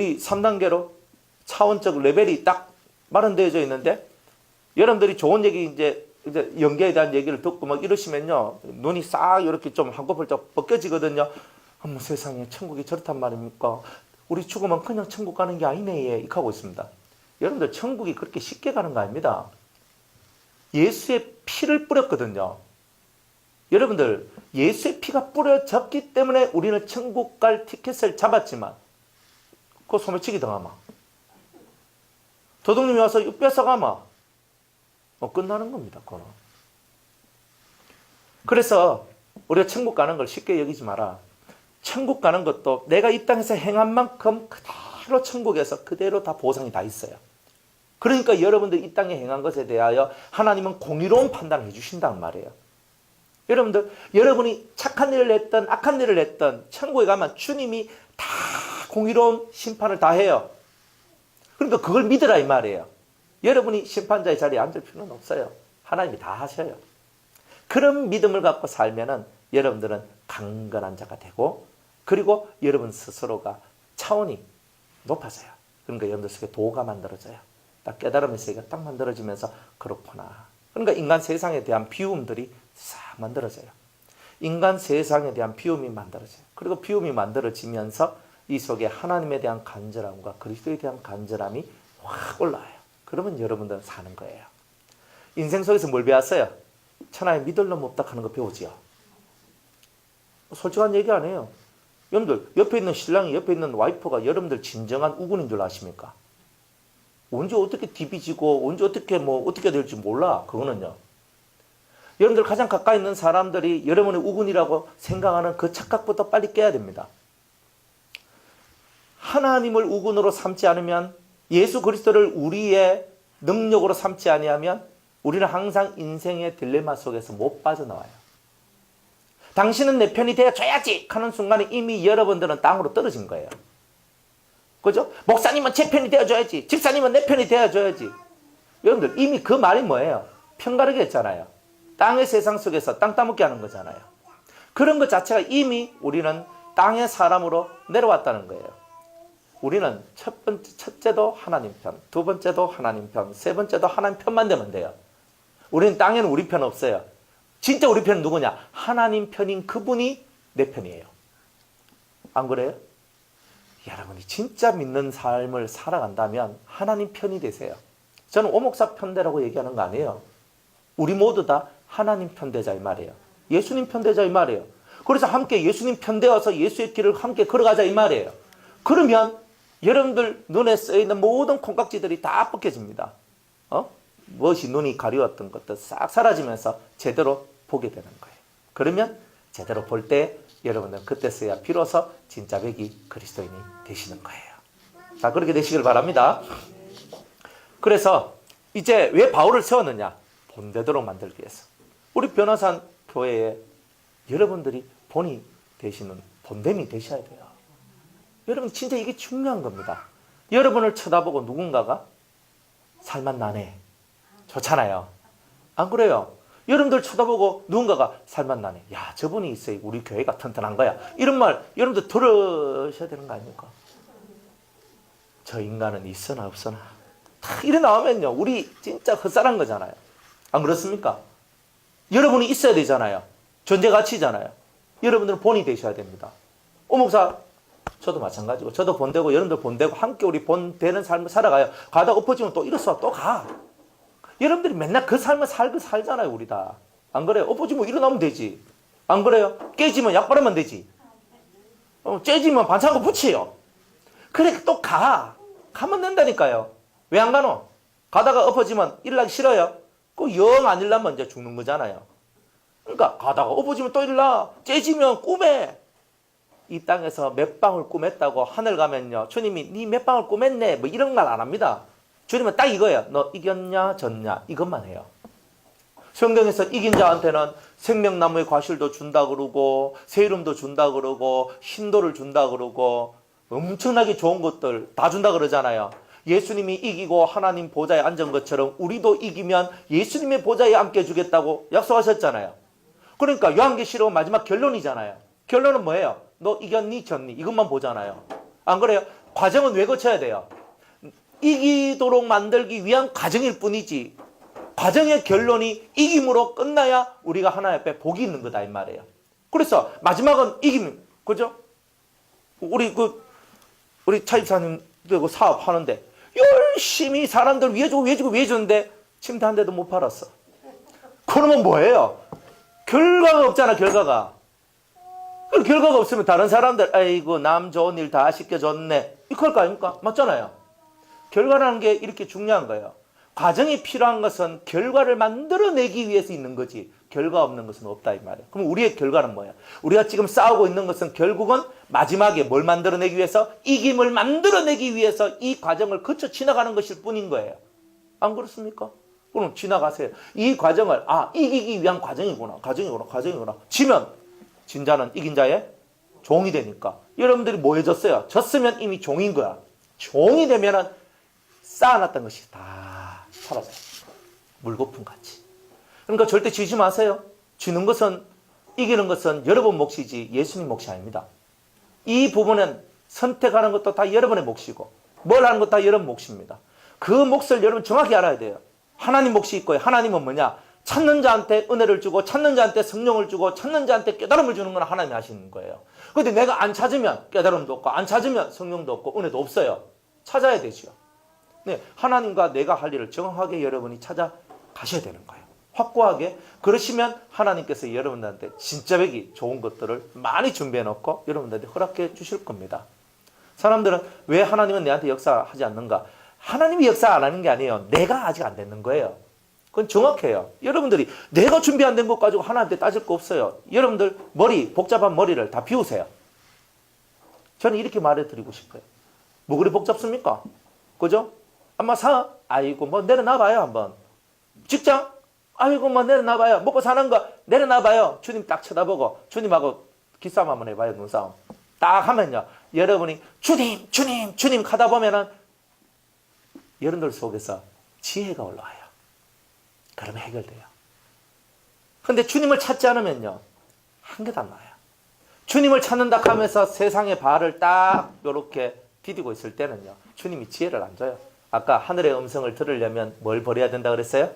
2, 3, 3단계로 차원적 레벨이 딱 마련되어져 있는데, 여러분들이 좋은 얘기 이제 연계에 대한 얘기를 듣고 막 이러시면요, 눈이 싹 이렇게 좀 한꺼풀 벗겨지거든요. 어머 세상에, 천국이 저렇단 말입니까? 우리 죽으면 그냥 천국 가는 게 아니네, 이렇게 하고 있습니다. 여러분들 천국이 그렇게 쉽게 가는 거 아닙니다. 예수의 피를 뿌렸거든요. 여러분들 예수의 피가 뿌려졌기 때문에 우리는 천국 갈 티켓을 잡았지만, 그거 소매치기 당하마, 도둑님이 와서 뺏어가마, 끝나는 겁니다. 그거는. 그래서 우리가 천국 가는 걸 쉽게 여기지 마라. 천국 가는 것도 내가 이 땅에서 행한 만큼 그대로 천국에서 그대로 다 보상이 다 있어요. 그러니까 여러분들 이 땅에 행한 것에 대하여 하나님은 공의로운 판단을 해주신다는 말이에요. 여러분들, 여러분이 착한 일을 했던 악한 일을 했던 천국에 가면 주님이 다 공의로운 심판을 다 해요. 그러니까 그걸 믿으라 이 말이에요. 여러분이 심판자의 자리에 앉을 필요는 없어요. 하나님이 다 하셔요. 그런 믿음을 갖고 살면은 여러분들은 강건한 자가 되고, 그리고 여러분 스스로가 차원이 높아져요. 그러니까 여러분들 속에 도가 만들어져요. 딱 깨달음의 세계가 딱 만들어지면서, 그렇구나. 그러니까 인간 세상에 대한 비움들이 싹 만들어져요. 인간 세상에 대한 비움이 만들어져요. 그리고 비움이 만들어지면서 이 속에 하나님에 대한 간절함과 그리스도에 대한 간절함이 확 올라와요. 그러면 여러분들은 사는 거예요. 인생 속에서 뭘 배웠어요? 천하에 믿을 놈 없다 하는 거 배우지요. 솔직한 얘기 안 해요. 여러분들, 옆에 있는 신랑이, 옆에 있는 와이프가 여러분들 진정한 우군인 줄 아십니까? 언제 어떻게 디비지고 언제 어떻게 될지 몰라. 그거는요. 여러분들 가장 가까이 있는 사람들이 여러분의 우군이라고 생각하는 그 착각부터 빨리 깨야 됩니다. 하나님을 우군으로 삼지 않으면, 예수 그리스도를 우리의 능력으로 삼지 아니하면 우리는 항상 인생의 딜레마 속에서 못 빠져나와요. 당신은 내 편이 되어줘야지 하는 순간에 이미 여러분들은 땅으로 떨어진 거예요. 그죠? 목사님은 제 편이 되어줘야지, 집사님은 내 편이 되어줘야지. 여러분들 이미 그 말이 뭐예요? 편가르기 했잖아요. 땅의 세상 속에서 땅 따먹게 하는 거잖아요. 그런 것 자체가 이미 우리는 땅의 사람으로 내려왔다는 거예요. 우리는 첫째도 하나님 편, 두 번째도 하나님 편, 세 번째도 하나님 편만 되면 돼요. 우리는 땅에는 우리 편 없어요. 진짜 우리 편은 누구냐? 하나님 편인 그분이 내 편이에요. 안 그래요? 여러분이 진짜 믿는 삶을 살아간다면 하나님 편이 되세요. 저는 오목사 편대라고 얘기하는 거 아니에요. 우리 모두 다 하나님 편대자 이 말이에요. 예수님 편대자 이 말이에요. 그래서 함께 예수님 편대어서 예수의 길을 함께 걸어가자 이 말이에요. 그러면 여러분들 눈에 쓰여있는 모든 콩깍지들이 다 벗겨집니다. 무엇이 눈이 가려웠던 것도 싹 사라지면서 제대로 보게 되는 거예요. 그러면 제대로 볼 때 여러분은 그때서야 비로소 진짜 백이 그리스도인이 되시는 거예요. 자, 그렇게 되시길 바랍니다. 그래서 이제 왜 바울을 세웠느냐? 본되도록 만들기 위해서. 우리 변화산 교회에 여러분들이 본이 되시는 본됨이 되셔야 돼요. 여러분 진짜 이게 중요한 겁니다. 여러분을 쳐다보고 누군가가 살맛 나네. 좋잖아요. 안 그래요? 여러분들 쳐다보고 누군가가 살맛 나네. 야, 저분이 있어야 우리 교회가 튼튼한 거야. 이런 말 여러분들 들으셔야 되는 거 아닙니까? 저 인간은 있으나 없으나 딱 이래 나오면요, 우리 진짜 헛살한 거잖아요. 안 그렇습니까? 여러분이 있어야 되잖아요. 존재 가치잖아요. 여러분들은 본이 되셔야 됩니다. 목사, 저도 마찬가지고, 저도 본되고 여러분들 본되고 함께 우리 본되는 삶을 살아가요. 가다가 엎어지면 또 일어서 또 가. 여러분들이 맨날 그 삶을 살잖아요, 우리 다. 안 그래요? 엎어지면 일어나면 되지. 안 그래요? 깨지면 약 바르면 되지. 째지면 반창고 붙여요. 그래, 또 가. 가면 된다니까요. 왜 안 가노? 가다가 엎어지면 일어나기 싫어요? 그 영 안 일어나면 이제 죽는 거잖아요. 그러니까 가다가 엎어지면 또 일어나. 째지면 꿈에. 이 땅에서 몇 방울 꿈했다고 하늘 가면요, 주님이 네 몇 방울 꿈했네 뭐 이런 말 안 합니다. 주님은 딱 이거예요. 너 이겼냐 졌냐 이것만 해요. 성경에서 이긴 자한테는 생명나무의 과실도 준다 그러고 새 이름도 준다 그러고 신도를 준다 그러고 엄청나게 좋은 것들 다 준다 그러잖아요. 예수님이 이기고 하나님 보좌에 앉은 것처럼 우리도 이기면 예수님의 보좌에 앉게 주겠다고 약속하셨잖아요. 그러니까 요한계시록 마지막 결론이잖아요. 결론은 뭐예요? 너 이겼니 졌니 이것만 보잖아요. 안 그래요? 과정은 왜 거쳐야 돼요? 이기도록 만들기 위한 과정일 뿐이지, 과정의 결론이 이김으로 끝나야 우리가 하나님 앞에 복이 있는 거다 이 말이에요. 그래서 마지막은 이김, 그죠? 우리 차입사님 사업하는데 열심히 사람들 위해 주는데 침대 한 대도 못 팔았어. 그러면 뭐예요? 결과가 없잖아. 결과가 없으면 다른 사람들 아이고 남 좋은 일 다 시켜줬네 이럴 거 아닙니까? 맞잖아요. 결과라는 게 이렇게 중요한 거예요. 과정이 필요한 것은 결과를 만들어내기 위해서 있는 거지 결과 없는 것은 없다 이 말이에요. 그럼 우리의 결과는 뭐예요? 우리가 지금 싸우고 있는 것은 결국은 마지막에 뭘 만들어내기 위해서? 이김을 만들어내기 위해서 이 과정을 거쳐 지나가는 것일 뿐인 거예요. 안 그렇습니까? 그럼 지나가세요. 이 과정을 이기기 위한 과정이구나. 지면 진자는 이긴 자의 종이 되니까. 여러분들이 뭐 해줬어요? 졌으면 이미 종인 거야. 종이 되면은 쌓아놨던 것이 다 사라져요. 물거품 같이. 그러니까 절대 지지 마세요. 지는 것은, 이기는 것은 여러분 몫이지 예수님 몫이 아닙니다. 이 부분은 선택하는 것도 다 여러분의 몫이고 뭘 하는 것도 다 여러분 몫입니다. 그 몫을 여러분 정확히 알아야 돼요. 하나님 몫이 있고요. 하나님은 뭐냐? 찾는 자한테 은혜를 주고 찾는 자한테 성령을 주고 찾는 자한테 깨달음을 주는 건 하나님이 하시는 거예요. 그런데 내가 안 찾으면 깨달음도 없고 안 찾으면 성령도 없고 은혜도 없어요. 찾아야 되죠. 네, 하나님과 내가 할 일을 정확하게 여러분이 찾아가셔야 되는 거예요. 확고하게. 그러시면 하나님께서 여러분들한테 진짜 배기 좋은 것들을 많이 준비해 놓고 여러분들한테 허락해 주실 겁니다. 사람들은 왜 하나님은 내한테 역사하지 않는가? 하나님이 역사 안 하는 게 아니에요. 내가 아직 안 됐는 거예요. 그건 정확해요. 여러분들이 내가 준비 안 된 것 가지고 하나님한테 따질 거 없어요. 여러분들 복잡한 머리를 다 비우세요. 저는 이렇게 말해드리고 싶어요. 뭐 그리 복잡습니까? 그죠? 아마 아이고 뭐 내려놔봐요 한번. 직장? 아이고 뭐 내려놔봐요. 먹고 사는 거 내려놔봐요. 주님 딱 쳐다보고 주님하고 기싸움 한번 해봐요. 눈싸움. 딱 하면요. 여러분이 주님 하다 보면은 여러분들 속에서 지혜가 올라와요. 그러면 해결돼요. 근데 주님을 찾지 않으면요. 한 개도 안 나와요. 주님을 찾는다 하면서 세상의 발을 딱 이렇게 디디고 있을 때는요. 주님이 지혜를 안 줘요. 아까 하늘의 음성을 들으려면 뭘 버려야 된다 그랬어요?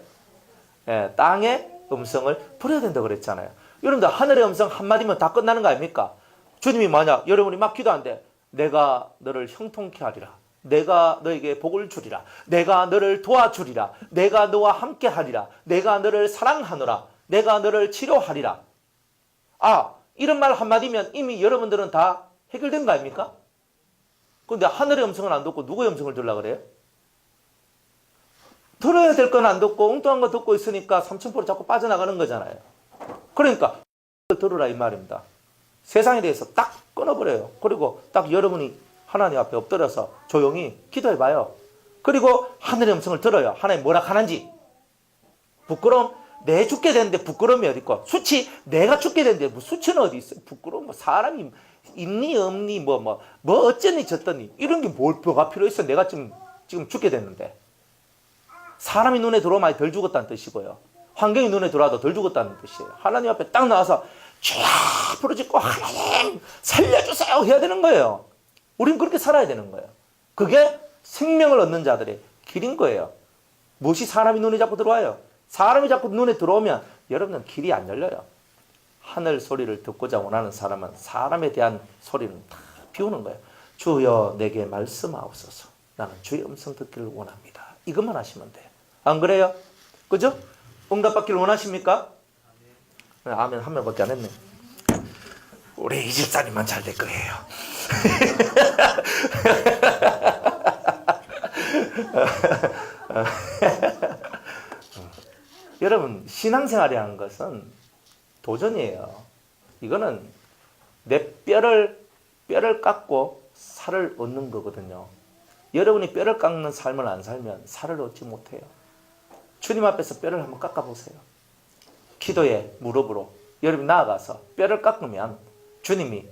땅의 음성을 버려야 된다 그랬잖아요. 여러분들 하늘의 음성 한마디면 다 끝나는 거 아닙니까? 주님이 만약 여러분이 막 기도하는데 내가 너를 형통케 하리라. 내가 너에게 복을 주리라. 내가 너를 도와주리라. 내가 너와 함께 하리라. 내가 너를 사랑하노라. 내가 너를 치료하리라. 이런 말 한마디면 이미 여러분들은 다 해결된 거 아닙니까? 그런데 하늘의 음성은 안 듣고 누구의 음성을 들으려고 그래요? 들어야 될 건 안 듣고 엉뚱한 거 듣고 있으니까 삼천포로 자꾸 빠져나가는 거잖아요. 그러니까 들으라 이 말입니다. 세상에 대해서 딱 끊어버려요. 그리고 딱 여러분이 하나님 앞에 엎드려서 조용히 기도해봐요. 그리고 하늘의 음성을 들어요. 하나님 뭐라 하는지. 부끄러움, 내 죽게 되는데 부끄러움이 어디 있고, 수치, 내가 죽게 되는데 뭐 수치는 어디 있어요? 부끄러움, 사람이 있니 없니 뭐 어쩌니 저쩌니 이런 게 뭐가 필요 있어. 내가 지금 죽게 됐는데. 사람이 눈에 들어오면 덜 죽었다는 뜻이고요. 환경이 눈에 들어와도 덜 죽었다는 뜻이에요. 하나님 앞에 딱 나와서 쫙 부르짖고 하나님 살려주세요 해야 되는 거예요. 우린 그렇게 살아야 되는 거예요. 그게 생명을 얻는 자들의 길인 거예요. 무엇이 사람이 눈에 자꾸 들어와요? 사람이 자꾸 눈에 들어오면 여러분은 길이 안 열려요. 하늘 소리를 듣고자 원하는 사람은 사람에 대한 소리는 다 비우는 거예요. 주여 내게 말씀하옵소서. 나는 주의 음성 듣기를 원합니다. 이것만 하시면 돼요. 안 그래요? 그죠? 응답받기를 원하십니까? 아멘 한 명밖에 안 했네. 우리 이 집사님만 잘 될 거예요. 여러분 신앙생활이라는 것은 도전이에요. 이거는 내 뼈를 깎고 살을 얻는 거거든요. 여러분이 뼈를 깎는 삶을 안 살면 살을 얻지 못해요. 주님 앞에서 뼈를 한번 깎아보세요. 기도의 무릎으로 여러분이 나아가서 뼈를 깎으면 주님이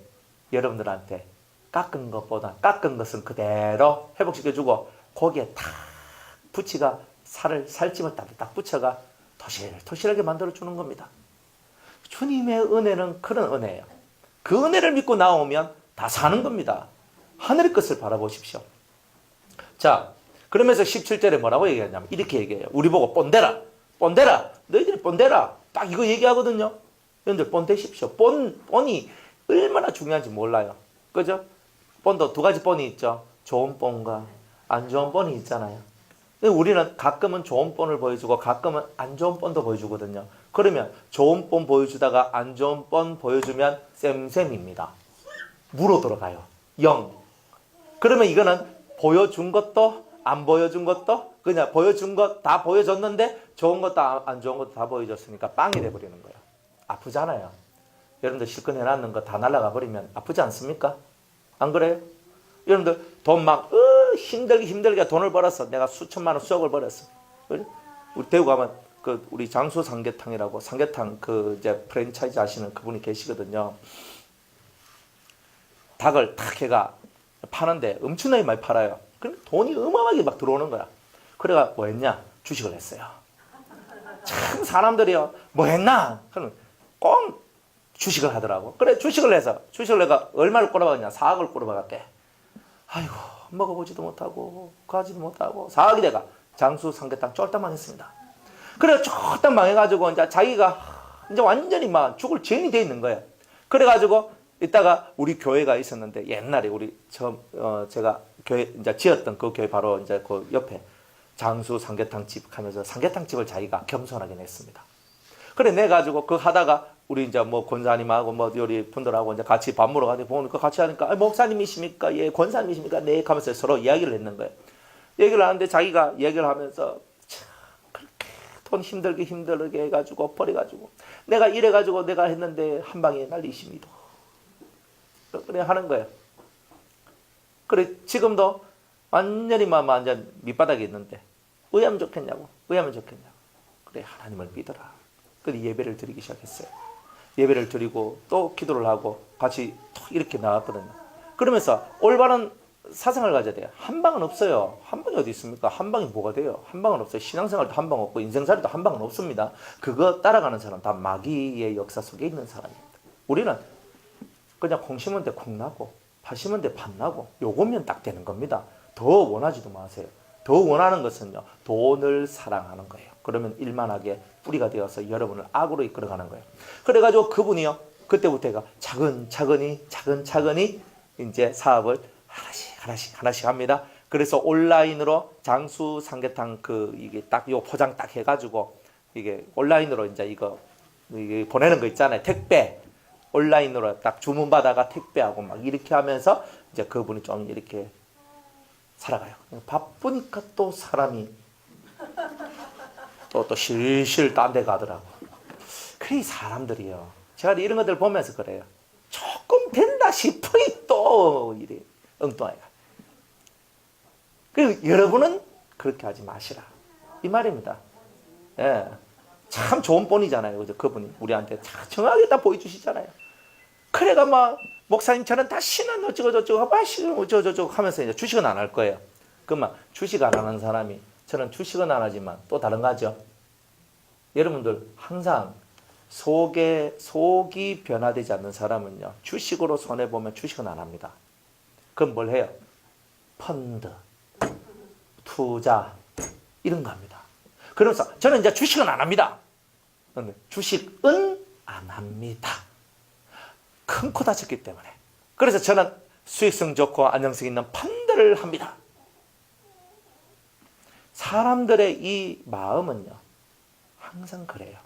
여러분들한테 깎은 것보다 깎은 것은 그대로 회복시켜주고 거기에 탁 부치가 살찜을 딱 붙여가 토실토실하게 만들어주는 겁니다. 주님의 은혜는 그런 은혜예요. 그 은혜를 믿고 나오면 다 사는 겁니다. 하늘의 것을 바라보십시오. 자, 그러면서 17절에 뭐라고 얘기하냐면 이렇게 얘기해요. 우리 보고 뻔대라. 너희들이 뻔대라. 딱 이거 얘기하거든요. 여러분들 뻔대십시오. 뻔이 얼마나 중요한지 몰라요. 그죠? 뻔도 두 가지 뻔이 있죠. 좋은 뻔과 안 좋은 뻔이 있잖아요. 우리는 가끔은 좋은 뻔을 보여주고 가끔은 안 좋은 뻔도 보여주거든요. 그러면 좋은 뻔 보여주다가 안 좋은 뻔 보여주면 쌤쌤입니다. 무로 들어가요. 0. 그러면 이거는 보여준 것도 안 보여준 것도 그냥 보여준 것 다 보여줬는데 좋은 것도 안 좋은 것도 다 보여줬으니까 빵이 돼버리는 거예요. 아프잖아요. 여러분들 실컷 해놨는 거 다 날아가 버리면 아프지 않습니까? 안 그래요? 여러분들 돈 막 힘들게 돈을 벌었어. 내가 수천만 원 수억을 벌었어. 그래? 우리 대구 가면 우리 장수 삼계탕이라고 삼계탕 이제 프랜차이즈 하시는 그분이 계시거든요. 닭을 탁 해가 파는데 엄청나게 많이 팔아요. 그럼 돈이 어마어마하게 막 들어오는 거야. 그래가 뭐 했냐? 주식을 했어요. 참 사람들이요. 뭐 했나? 그러면 꼭 주식을 하더라고. 그래 주식을 내가 얼마를 꼬라박았냐? 4억을 꼬라박았대. 아이고 먹어보지도 못하고 가지도 못하고 4억이 돼가 장수 삼계탕 쫄딱 망했습니다. 그래 쫄딱 망해가지고 이제 자기가 이제 완전히 막 죽을 죄인이 돼 있는 거예요. 그래가지고 이따가 우리 교회가 있었는데 옛날에 우리 제가 교회 이제 지었던 그 교회 바로 이제 그 옆에 장수 삼계탕 집 하면서 삼계탕 집을 자기가 겸손하게 냈습니다. 그래 내 가지고 그 하다가 우리 이제 뭐 권사님하고 뭐 요리 분들하고 이제 같이 밥 먹으러 가는데 보니까 같이 하니까 목사님이십니까? 예, 권사님이십니까? 네, 하면서 서로 이야기를 했는 거예요. 얘기를 하는데 자기가 얘기를 하면서 참 그렇게 돈 힘들게 해가지고 버려가지고 내가 이래가지고 내가 했는데 한 방에 날리십니다. 그래 하는 거예요. 그래 지금도 완전히 완전 밑바닥에 있는데 의하면 좋겠냐고. 그래 하나님을 믿어라. 그래 예배를 드리기 시작했어요. 예배를 드리고 또 기도를 하고 같이 이렇게 나왔거든요. 그러면서 올바른 사상을 가져야 돼요. 한 방은 없어요. 한 방이 어디 있습니까? 한 방이 뭐가 돼요? 한 방은 없어요. 신앙생활도 한 방 없고 인생살이도 한 방은 없습니다. 그거 따라가는 사람 다 마귀의 역사 속에 있는 사람입니다. 우리는 그냥 콩 심은 데 콩 나고 팥 심은 데 팥 나고 요거면 딱 되는 겁니다. 더 원하지도 마세요. 더 원하는 것은요. 돈을 사랑하는 거예요. 그러면 일만하게 뿌리가 되어서 여러분을 악으로 이끌어가는 거예요. 그래가지고 그분이요. 그때부터가 차근차근히 이제 사업을 하나씩 합니다. 그래서 온라인으로 장수 삼계탕 이게 딱 요 포장 딱 해가지고 이게 온라인으로 이제 이게 보내는 거 있잖아요. 택배. 온라인으로 딱 주문받아가 택배하고 막 이렇게 하면서 이제 그분이 좀 이렇게 살아가요. 바쁘니까 또 사람이 또 실실 딴 데 가더라고. 그래 사람들이요. 제가 이런 것들 보면서 그래요. 조금 된다 싶으니 또 이래 엉뚱하게. 그리고 여러분은 그렇게 하지 마시라. 이 말입니다. 예. 참 좋은 본이잖아요. 그죠? 그분이 우리한테 정확하게 딱 보여주시잖아요. 그래가 막 목사님 저는 다시는 어쩌고저쩌고 마시고 어쩌고저쩌고 하면서 이제 주식은 안 할 거예요. 그러면 주식 안 하는 사람이 저는 주식은 안 하지만 또 다른 거 하죠. 여러분들 항상 속이 변화되지 않는 사람은요, 주식으로 손해보면 주식은 안 합니다. 그럼 뭘 해요? 펀드, 투자 이런 거 합니다. 그러면서 저는 이제 주식은 안 합니다. 그런데 주식은 안 합니다. 큰 코 다쳤기 때문에. 그래서 저는 수익성 좋고 안정성 있는 펀드를 합니다. 사람들의 이 마음은요, 항상 그래요.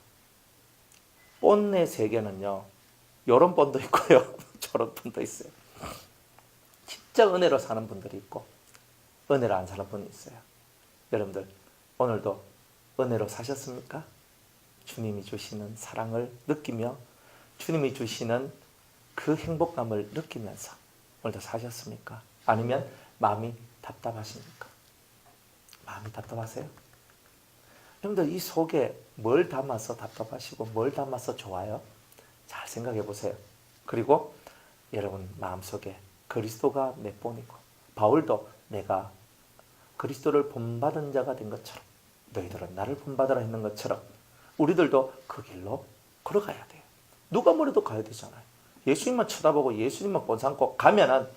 본의 세계는요, 요런 본도 있고요, 저런 본도 있어요. 진짜 은혜로 사는 분들이 있고 은혜로 안 사는 분이 있어요. 여러분들 오늘도 은혜로 사셨습니까? 주님이 주시는 사랑을 느끼며 주님이 주시는 그 행복감을 느끼면서 오늘도 사셨습니까? 아니면 마음이 답답하십니까? 마음이 답답하세요? 여러분들 이 속에 뭘 담아서 답답하시고 뭘 담아서 좋아요? 잘 생각해 보세요. 그리고 여러분 마음속에 그리스도가 내 본이고 바울도 내가 그리스도를 본받은 자가 된 것처럼 너희들은 나를 본받으라 했는 것처럼 우리들도 그 길로 걸어가야 돼요. 누가 뭐래도 가야 되잖아요. 예수님만 쳐다보고 예수님만 본삼고 가면은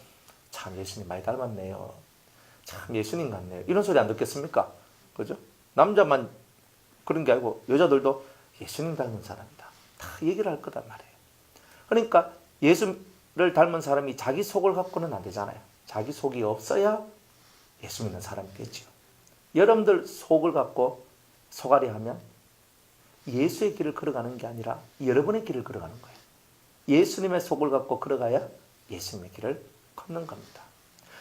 참 예수님 많이 닮았네요. 참 예수님 같네요. 이런 소리 안 듣겠습니까? 그죠? 남자만 그런 게 아니고 여자들도 예수님 닮은 사람이다. 다 얘기를 할 거단 말이에요. 그러니까 예수를 닮은 사람이 자기 속을 갖고는 안 되잖아요. 자기 속이 없어야 예수 믿는 사람이겠죠. 여러분들 속을 갖고 소가리 하면 예수의 길을 걸어가는 게 아니라 여러분의 길을 걸어가는 거예요. 예수님의 속을 갖고 걸어가야 예수님의 길을 걷는 겁니다.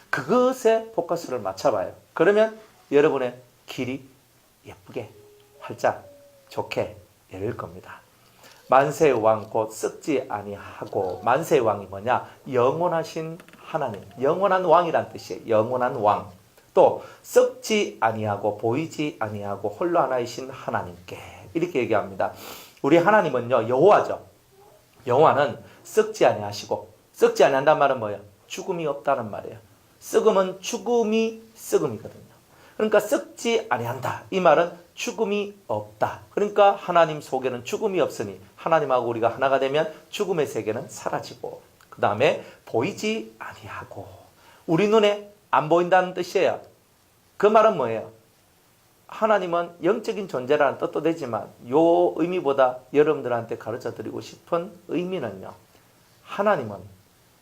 그것에 포커스를 맞춰봐요. 그러면 여러분의 길이 예쁘게 활짝 좋게 열릴 겁니다. 만세의 왕 곧 썩지 아니하고 만세의 왕이 뭐냐? 영원하신 하나님, 영원한 왕이란 뜻이에요. 영원한 왕. 또 썩지 아니하고 보이지 아니하고 홀로 하나이신 하나님께 이렇게 얘기합니다. 우리 하나님은요 여호와죠. 여호와는 썩지 아니하시고 썩지 아니한다는 말은 뭐예요? 죽음이 없다는 말이에요. 썩음은 죽음이 썩음이거든요. 그러니까 썩지 아니한다. 이 말은 죽음이 없다. 그러니까 하나님 속에는 죽음이 없으니 하나님하고 우리가 하나가 되면 죽음의 세계는 사라지고 그 다음에 보이지 아니하고 우리 눈에 안 보인다는 뜻이에요. 그 말은 뭐예요? 하나님은 영적인 존재라는 뜻도 되지만 이 의미보다 여러분들한테 가르쳐드리고 싶은 의미는요. 하나님은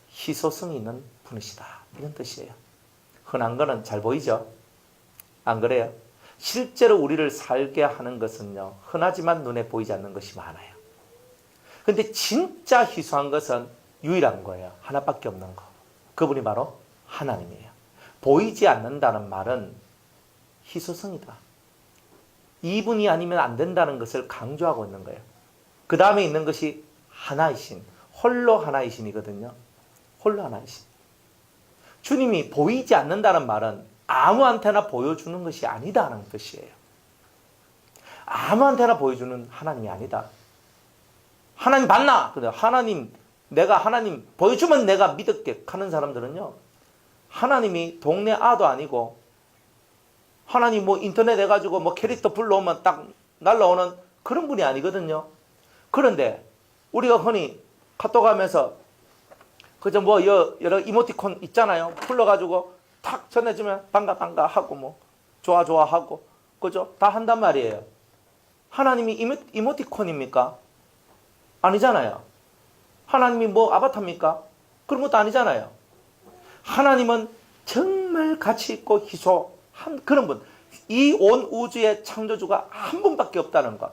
희소성이 있는 분이시다. 이런 뜻이에요. 흔한 거는 잘 보이죠? 안 그래요? 실제로 우리를 살게 하는 것은요. 흔하지만 눈에 보이지 않는 것이 많아요. 근데 진짜 희소한 것은 유일한 거예요. 하나밖에 없는 거. 그분이 바로 하나님이에요. 보이지 않는다는 말은 희소성이다. 이분이 아니면 안 된다는 것을 강조하고 있는 거예요. 그 다음에 있는 것이 하나이신, 홀로 하나이신이거든요. 홀로 하나이신. 주님이 보이지 않는다는 말은 아무한테나 보여주는 것이 아니다라는 뜻이에요. 아무한테나 보여주는 하나님이 아니다. 하나님 봤나? 근데 내가 하나님 보여주면 내가 믿을게 하는 사람들은요. 하나님이 동네 아도 아니고 하나님 뭐 인터넷 해가지고 뭐 캐릭터 불러오면 딱 날라오는 그런 분이 아니거든요. 그런데 우리가 흔히 카톡 하면서 그저 뭐 여러 이모티콘 있잖아요. 불러가지고 탁 전해주면 반가 하고 뭐 좋아 하고 그죠? 다 한단 말이에요. 하나님이 이모티콘입니까? 아니잖아요. 하나님이 뭐 아바타입니까? 그런 것도 아니잖아요. 하나님은 정말 가치 있고 희소한 그런 분. 이 온 우주의 창조주가 한 분밖에 없다는 것.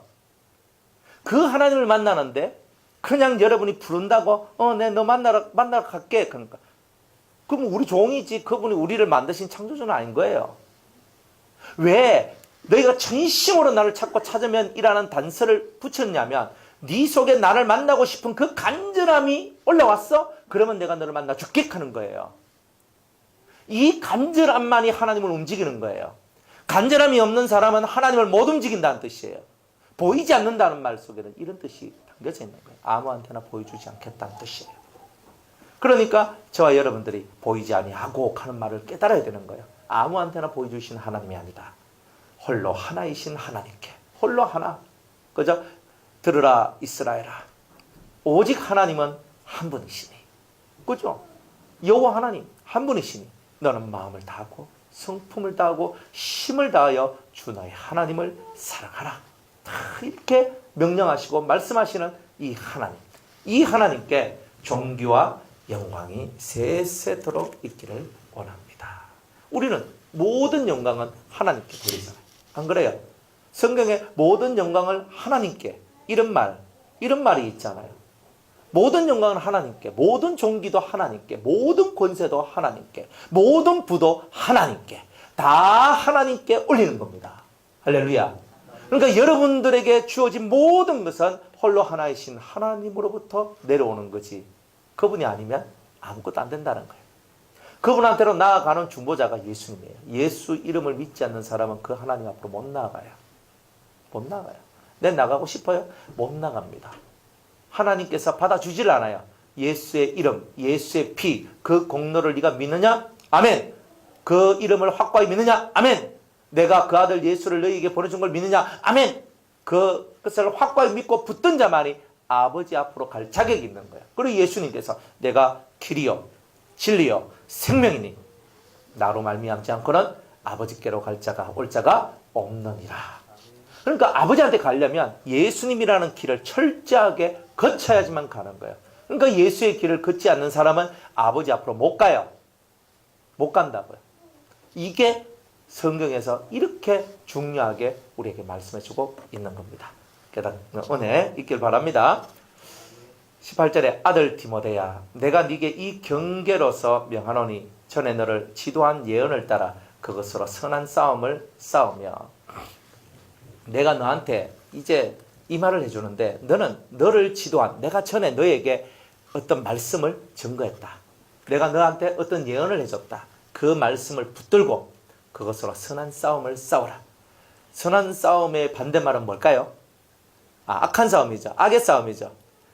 그 하나님을 만나는데 그냥 여러분이 부른다고 네, 너 만나러 갈게. 그러니까 그럼 우리 종이지 그분이 우리를 만드신 창조주는 아닌 거예요. 왜 너희가 전심으로 나를 찾고 찾으면 이라는 단서를 붙였냐면 네 속에 나를 만나고 싶은 그 간절함이 올라왔어? 그러면 내가 너를 만나 줄게 하는 거예요. 이 간절함만이 하나님을 움직이는 거예요. 간절함이 없는 사람은 하나님을 못 움직인다는 뜻이에요. 보이지 않는다는 말 속에는 이런 뜻이 담겨져 있는 거예요. 아무한테나 보여주지 않겠다는 뜻이에요. 그러니까 저와 여러분들이 보이지 아니하고 하는 말을 깨달아야 되는 거예요. 아무한테나 보여주신 하나님이 아니다. 홀로 하나이신 하나님께, 홀로 하나. 그죠? 들으라 이스라엘아, 오직 하나님은 한 분이시니, 그죠? 여호와 하나님 한 분이시니 너는 마음을 다하고 성품을 다하고 힘을 다하여 주 너의 하나님을 사랑하라. 이렇게 명령하시고 말씀하시는 이 하나님, 이 하나님께 존귀와 영광이 세세토록 있기를 원합니다. 우리는 모든 영광은 하나님께 드리잖아요. 안 그래요? 성경에 모든 영광을 하나님께, 이런 말이 있잖아요. 모든 영광은 하나님께, 모든 존귀도 하나님께, 모든 권세도 하나님께, 모든 부도 하나님께, 다 하나님께 올리는 겁니다. 할렐루야. 그러니까 여러분들에게 주어진 모든 것은 홀로 하나이신 하나님으로부터 내려오는 거지, 그분이 아니면 아무것도 안 된다는 거예요. 그분한테로 나아가는 중보자가 예수님이에요. 예수 이름을 믿지 않는 사람은 그 하나님 앞으로 못 나가요. 못 나가요. 내 나가고 싶어요? 못 나갑니다. 하나님께서 받아주질 않아요. 예수의 이름, 예수의 피, 그 공로를 네가 믿느냐? 아멘. 그 이름을 확고히 믿느냐? 아멘. 내가 그 아들 예수를 너희에게 보내준 걸 믿느냐? 아멘. 그것을 확고히 믿고 붙든 자만이 아버지 앞으로 갈 자격이 있는 거예요. 그리고 예수님께서 내가 길이요 진리요 생명이니 나로 말미암지 않고는 아버지께로 갈 자가 올 자가 없느니라. 그러니까 아버지한테 가려면 예수님이라는 길을 철저하게 거쳐야지만 가는 거예요. 그러니까 예수의 길을 걷지 않는 사람은 아버지 앞으로 못 가요. 못 간다고요. 이게 성경에서 이렇게 중요하게 우리에게 말씀해주고 있는 겁니다. 깨닫는 은혜 있길 바랍니다. 18절에 아들 디모데야, 내가 네게 이 경계로서 명하노니 전에 너를 지도한 예언을 따라 그것으로 선한 싸움을 싸우며. 내가 너한테 이제 이 말을 해주는데, 너는 너를 지도한, 내가 전에 너에게 어떤 말씀을 증거했다. 내가 너한테 어떤 예언을 해줬다. 그 말씀을 붙들고 그것으로 선한 싸움을 싸우라. 선한 싸움의 반대말은 뭘까요? 악한 싸움이죠. 악의 싸움이죠.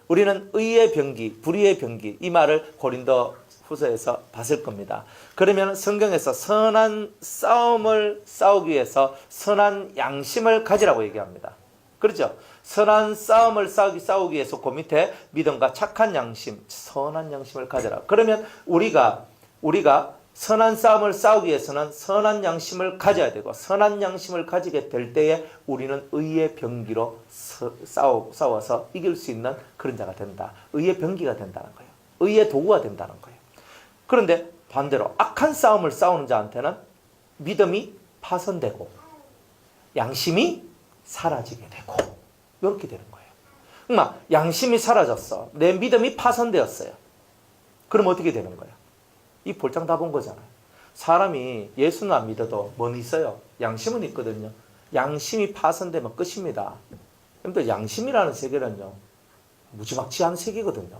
우리는 의의 병기, 불의의 병기, 이 말을 고린도 후서에서 봤을 겁니다. 그러면 성경에서 선한 싸움을 싸우기 위해서 선한 양심을 가지라고 얘기합니다. 그렇죠? 선한 싸움을 싸우기 위해서 그 밑에 믿음과 착한 양심, 선한 양심을 가져라. 그러면 우리가 선한 싸움을 싸우기 위해서는 선한 양심을 가져야 되고, 선한 양심을 가지게 될 때에 우리는 의의 병기로 싸워서 이길 수 있는 그런 자가 된다. 의의 병기가 된다는 거예요. 의의 도구가 된다는 거예요. 그런데 반대로 악한 싸움을 싸우는 자한테는 믿음이 파손되고 양심이 사라지게 되고, 이렇게 되는 거예요. 그러니까 양심이 사라졌어. 내 믿음이 파손되었어요. 그럼 어떻게 되는 거예요? 이 볼장 다 본 거잖아요. 사람이 예수는 안 믿어도 뭔 있어요? 양심은 있거든요. 양심이 파손되면 끝입니다. 그런데 양심이라는 세계는요, 무지막지한 세계거든요.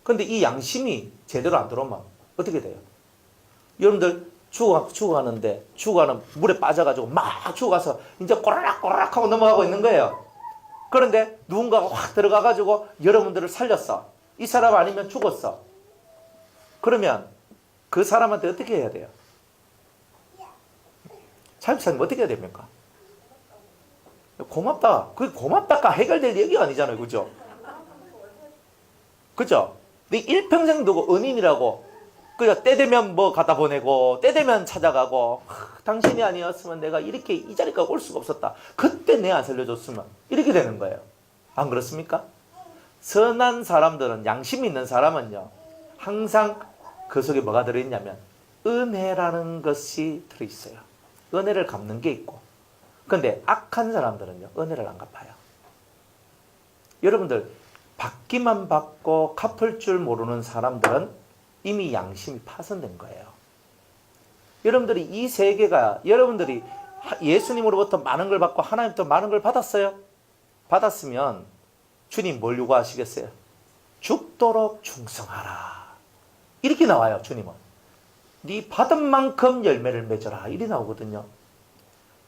그런데 이 양심이 제대로 안 들어오면 어떻게 돼요? 여러분들 죽어가는데, 죽어가는 물에 빠져가지고 막 죽어가서 이제 꼬라락 하고 넘어가고 있는 거예요. 그런데 누군가가 확 들어가가지고 여러분들을 살렸어. 이 사람 아니면 죽었어. 그러면 그 사람한테 어떻게 해야 돼요? 차육사님 어떻게 해야 됩니까? 고맙다. 그 고맙다가 해결될 얘기가 아니잖아요. 그죠? 그죠? 네 일평생 두고 은인이라고, 그죠? 때 되면 뭐 갖다 보내고, 때 되면 찾아가고, 당신이 아니었으면 내가 이렇게 이 자리까지 올 수가 없었다. 그때 내 안 살려줬으면 이렇게 되는 거예요. 안 그렇습니까? 선한 사람들은, 양심 있는 사람은요, 항상 그 속에 뭐가 들어있냐면 은혜라는 것이 들어있어요. 은혜를 갚는 게 있고. 그런데 악한 사람들은요, 은혜를 안 갚아요. 여러분들, 받기만 받고 갚을 줄 모르는 사람들은 이미 양심이 파손된 거예요. 여러분들이 이 세계가, 여러분들이 예수님으로부터 많은 걸 받고 하나님부터 많은 걸 받았어요? 받았으면 주님 뭘 요구하시겠어요? 죽도록 충성하라. 이렇게 나와요. 주님은 네 받은 만큼 열매를 맺어라, 이리 나오거든요.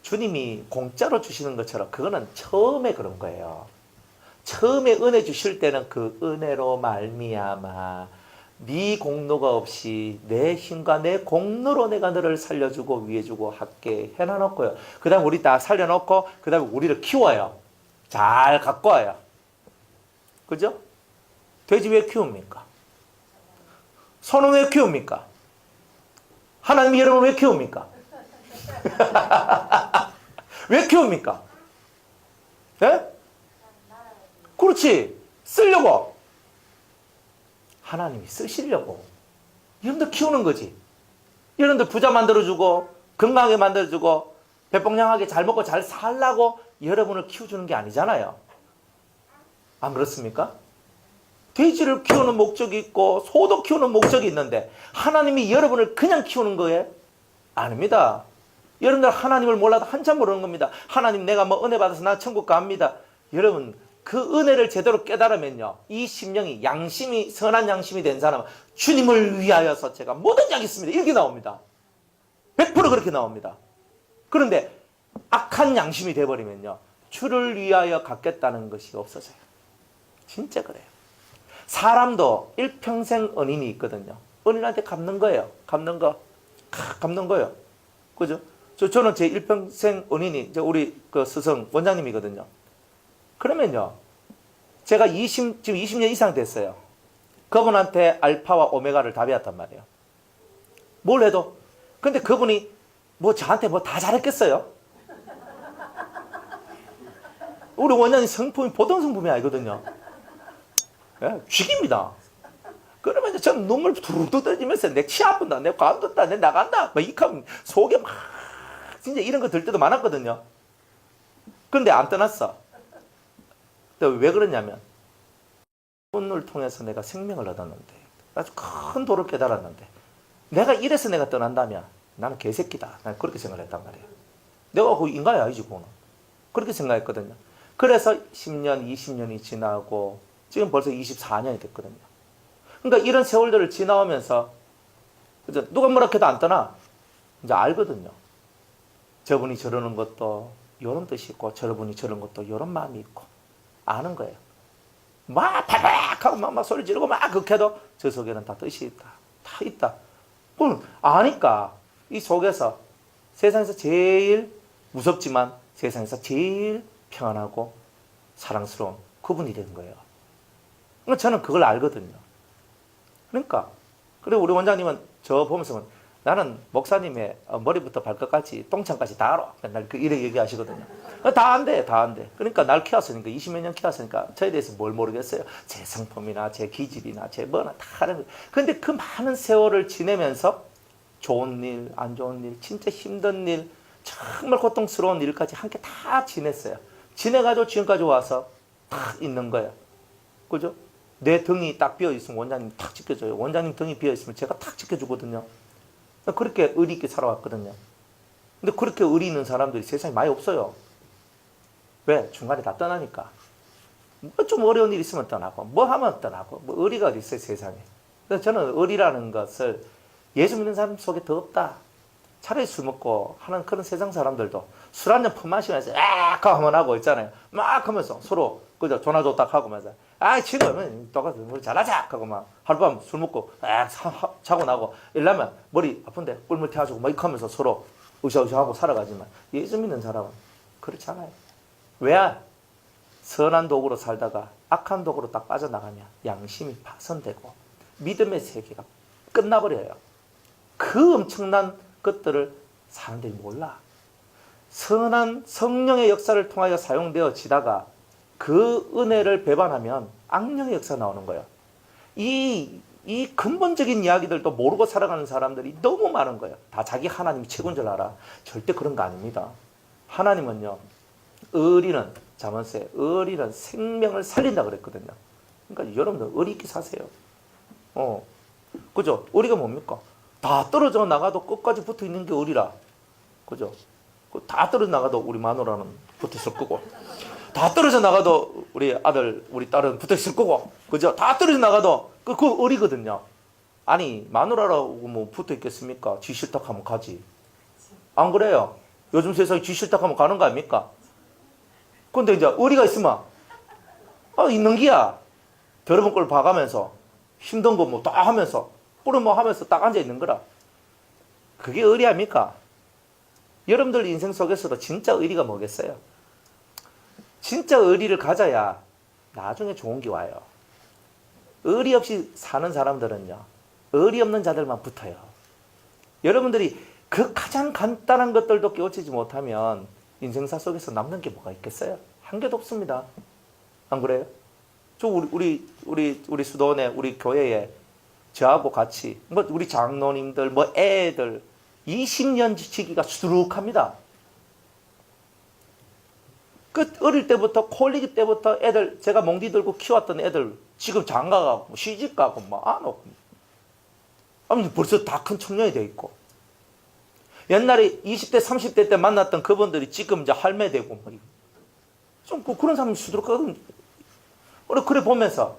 주님이 공짜로 주시는 것처럼 그거는 처음에 그런 거예요. 처음에 은혜 주실 때는 그 은혜로 말미암아 네 공로가 없이 내 힘과 내 공로로 내가 너를 살려주고 위해주고 할게 해놔놓고요. 그 다음에 우리 딱 살려놓고 그 다음에 우리를 키워요. 잘 갖고 와요. 그죠? 돼지 왜 키웁니까? 소는 왜 키웁니까? 하나님이 여러분을 왜 키웁니까? 왜 키웁니까? 예? 그렇지. 쓰려고. 하나님이 쓰시려고. 여러분들 키우는 거지. 여러분들 부자 만들어주고 건강하게 만들어주고 배뽕량하게 잘 먹고 잘 살라고 여러분을 키워주는 게 아니잖아요. 안 그렇습니까? 돼지를 키우는 목적이 있고 소도 키우는 목적이 있는데 하나님이 여러분을 그냥 키우는 거예요? 아닙니다. 여러분들 하나님을 몰라도 한참 모르는 겁니다. 하나님 내가 뭐 은혜 받아서 나 천국 갑니다. 여러분 그 은혜를 제대로 깨달으면요. 이 심령이 양심이 선한 양심이 된 사람은 주님을 위하여서 제가 뭐든지 하겠습니다. 이렇게 나옵니다. 100% 그렇게 나옵니다. 그런데 악한 양심이 돼버리면요. 주를 위하여 갖겠다는 것이 없어져요. 진짜 그래요. 사람도 일평생 은인이 있거든요. 은인한테 갚는 거예요. 갚는 거예요. 그죠? 저는 제 일평생 은인이 우리 그 스승 원장님이거든요. 그러면요. 제가 지금 20년 이상 됐어요. 그분한테 알파와 오메가를 다 배웠단 말이에요. 뭘 해도. 근데 그분이 뭐 저한테 뭐 다 잘했겠어요? 우리 원장님 성품이 보통 성품이 아니거든요. 예, 죽입니다. 그러면 이제 저는 눈물 두룩두룩 떨어지면서 내 치 아픈다, 내 관뒀다, 내 나간다. 막 이렇게 속에 막 진짜 이런 거 들 때도 많았거든요. 그런데 안 떠났어. 왜 그러냐면 그분을 통해서 내가 생명을 얻었는데 아주 큰 도를 깨달았는데 내가 이래서 내가 떠난다면 나는 개새끼다. 난 그렇게 생각을 했단 말이에요. 내가 그 인간이 아니지 그거는. 그렇게 생각했거든요. 그래서 10년, 20년이 지나고 지금 벌써 24년이 됐거든요. 그러니까 이런 세월들을 지나오면서 그죠? 누가 뭐라 해도 안 떠나. 이제 알거든요. 저분이 저러는 것도 이런 뜻이 있고 저분이 저런 것도 이런 마음이 있고 아는 거예요. 막 발박 하고 막 소리 지르고 막 극해도 저 속에는 다 뜻이 있다. 다 있다. 그럼 아니까 이 속에서 세상에서 제일 무섭지만 세상에서 제일 평안하고 사랑스러운 그분이 된 거예요. 저는 그걸 알거든요. 그러니까 그리고 우리 원장님은 저 보면서 나는 목사님의 머리부터 발끝까지 똥창까지 다 알아. 맨날 이렇게 얘기하시거든요. 다 안 돼, 다 안 돼. 그러니까 날 키웠으니까 20몇 년 키웠으니까 저에 대해서 뭘 모르겠어요. 제 성품이나 제 기질이나 제 뭐나 다 아는 거예요. 그런데 그 많은 세월을 지내면서 좋은 일, 안 좋은 일, 진짜 힘든 일, 정말 고통스러운 일까지 함께 다 지냈어요. 지내가지고 지금까지 와서 딱 있는 거예요. 그죠? 내 등이 딱 비어있으면 원장님 탁 지켜줘요. 원장님 등이 비어있으면 제가 탁 지켜주거든요. 그렇게 의리 있게 살아왔거든요. 근데 그렇게 의리 있는 사람들이 세상에 많이 없어요. 왜? 중간에 다 떠나니까. 뭐 좀 어려운 일 있으면 떠나고, 뭐 하면 떠나고, 뭐 의리가 어디 있어요, 세상에. 그래서 저는 의리라는 것을 예수 믿는 사람 속에 더 없다. 차라리 술 먹고 하는 그런 세상 사람들도 술 한 잔 품마시면서 악 하면 하고 있잖아요. 막 하면서 서로 그죠? 조나조딱 하고 면서 지금 똑같은 우리 잘하자 하고 막 하룻밤 술 먹고 자고 나고 이러면 머리 아픈데 꿀물 태워주고 막 이렇게 하면서 서로 으쌰으쌰하고 살아가지만 예수 믿는 사람은 그렇지 않아요. 왜? 선한 도구로 살다가 악한 도구로 딱 빠져나가면 양심이 파손되고 믿음의 세계가 끝나버려요. 그 엄청난 것들을 사람들이 몰라. 선한 성령의 역사를 통하여 사용되어지다가 그 은혜를 배반하면 악령의 역사가 나오는 거예요. 이 근본적인 이야기들도 모르고 살아가는 사람들이 너무 많은 거예요. 다 자기 하나님이 최고인 줄 알아. 절대 그런 거 아닙니다. 하나님은요. 의리는 잠언서에 의리는 생명을 살린다 그랬거든요. 그러니까 여러분들 의리 있게 사세요. 그죠? 의리가 뭡니까? 다 떨어져 나가도 끝까지 붙어 있는 게 의리라. 그죠? 다 떨어져 나가도 우리 마누라는 붙어 있을 거고, 다 떨어져 나가도 우리 아들, 우리 딸은 붙어 있을 거고, 그죠? 다 떨어져 나가도 그거 의리거든요. 아니 마누라라고 뭐 붙어 있겠습니까? 지 싫다 하면 가지. 안 그래요? 요즘 세상에 지 싫다 하면 가는 거 아닙니까? 근데 이제 의리가 있으면 있는 기야. 더러운 걸 봐가면서 힘든 거 뭐 딱 하면서 뿌름 뭐 하면서 딱 앉아 있는 거라. 그게 의리합니까? 여러분들 인생 속에서도 진짜 의리가 뭐겠어요? 진짜 의리를 가져야 나중에 좋은 게 와요. 의리 없이 사는 사람들은요, 의리 없는 자들만 붙어요. 여러분들이 그 가장 간단한 것들도 깨우치지 못하면 인생사 속에서 남는 게 뭐가 있겠어요? 한 개도 없습니다. 안 그래요? 저 우리 수도원에 우리 교회에 저하고 같이 뭐 우리 장로님들 뭐 애들 20년 지키기가 수두룩합니다. 그 어릴 때부터 콜리기 때부터 애들 제가 몽디 들고 키웠던 애들 지금 장가가고 시집가고 뭐 안 오고 아니 벌써 다 큰 청년이 돼 있고 옛날에 20대 30대 때 만났던 그분들이 지금 이제 할매 되고 뭐 좀 그런 사람이 수두룩하거든. 그래 보면서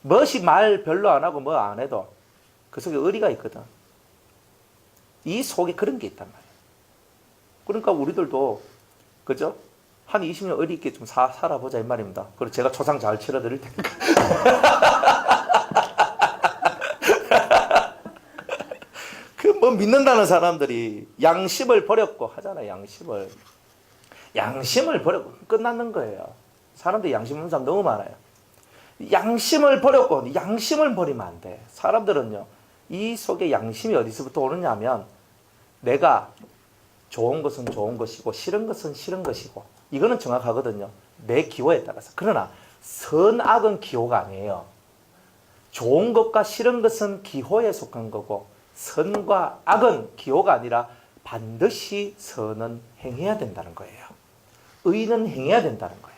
멋이 말 별로 안 하고 뭐 안 해도 그 속에 의리가 있거든. 이 속에 그런 게 있단 말이에요. 그러니까 우리들도 그죠? 한 20년 의리 있게 좀 살아보자 이 말입니다. 그리고 제가 초상 잘 치러드릴 테니까. 그 뭐 믿는다는 사람들이 양심을 버렸고 하잖아요. 양심을 버렸고 끝나는 거예요. 사람들이 양심 없는 사람 너무 많아요. 양심을 버렸고 양심을 버리면 안 돼. 사람들은요. 이 속에 양심이 어디서부터 오느냐면 내가 좋은 것은 좋은 것이고 싫은 것은 싫은 것이고 이거는 정확하거든요. 내 기호에 따라서. 그러나 선악은 기호가 아니에요. 좋은 것과 싫은 것은 기호에 속한 거고 선과 악은 기호가 아니라 반드시 선은 행해야 된다는 거예요. 의는 행해야 된다는 거예요.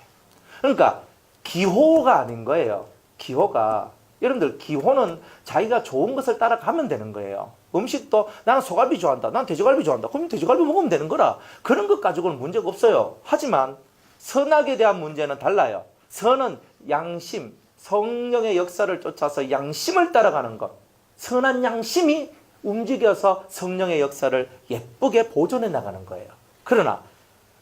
그러니까 기호가 아닌 거예요. 기호가 여러분들 기호는 자기가 좋은 것을 따라가면 되는 거예요. 음식도 나는 소갈비 좋아한다. 난 돼지갈비 좋아한다. 그럼 돼지갈비 먹으면 되는 거라. 그런 것 가지고는 문제가 없어요. 하지만 선악에 대한 문제는 달라요. 선은 양심, 성령의 역사를 쫓아서 양심을 따라가는 것. 선한 양심이 움직여서 성령의 역사를 예쁘게 보존해 나가는 거예요. 그러나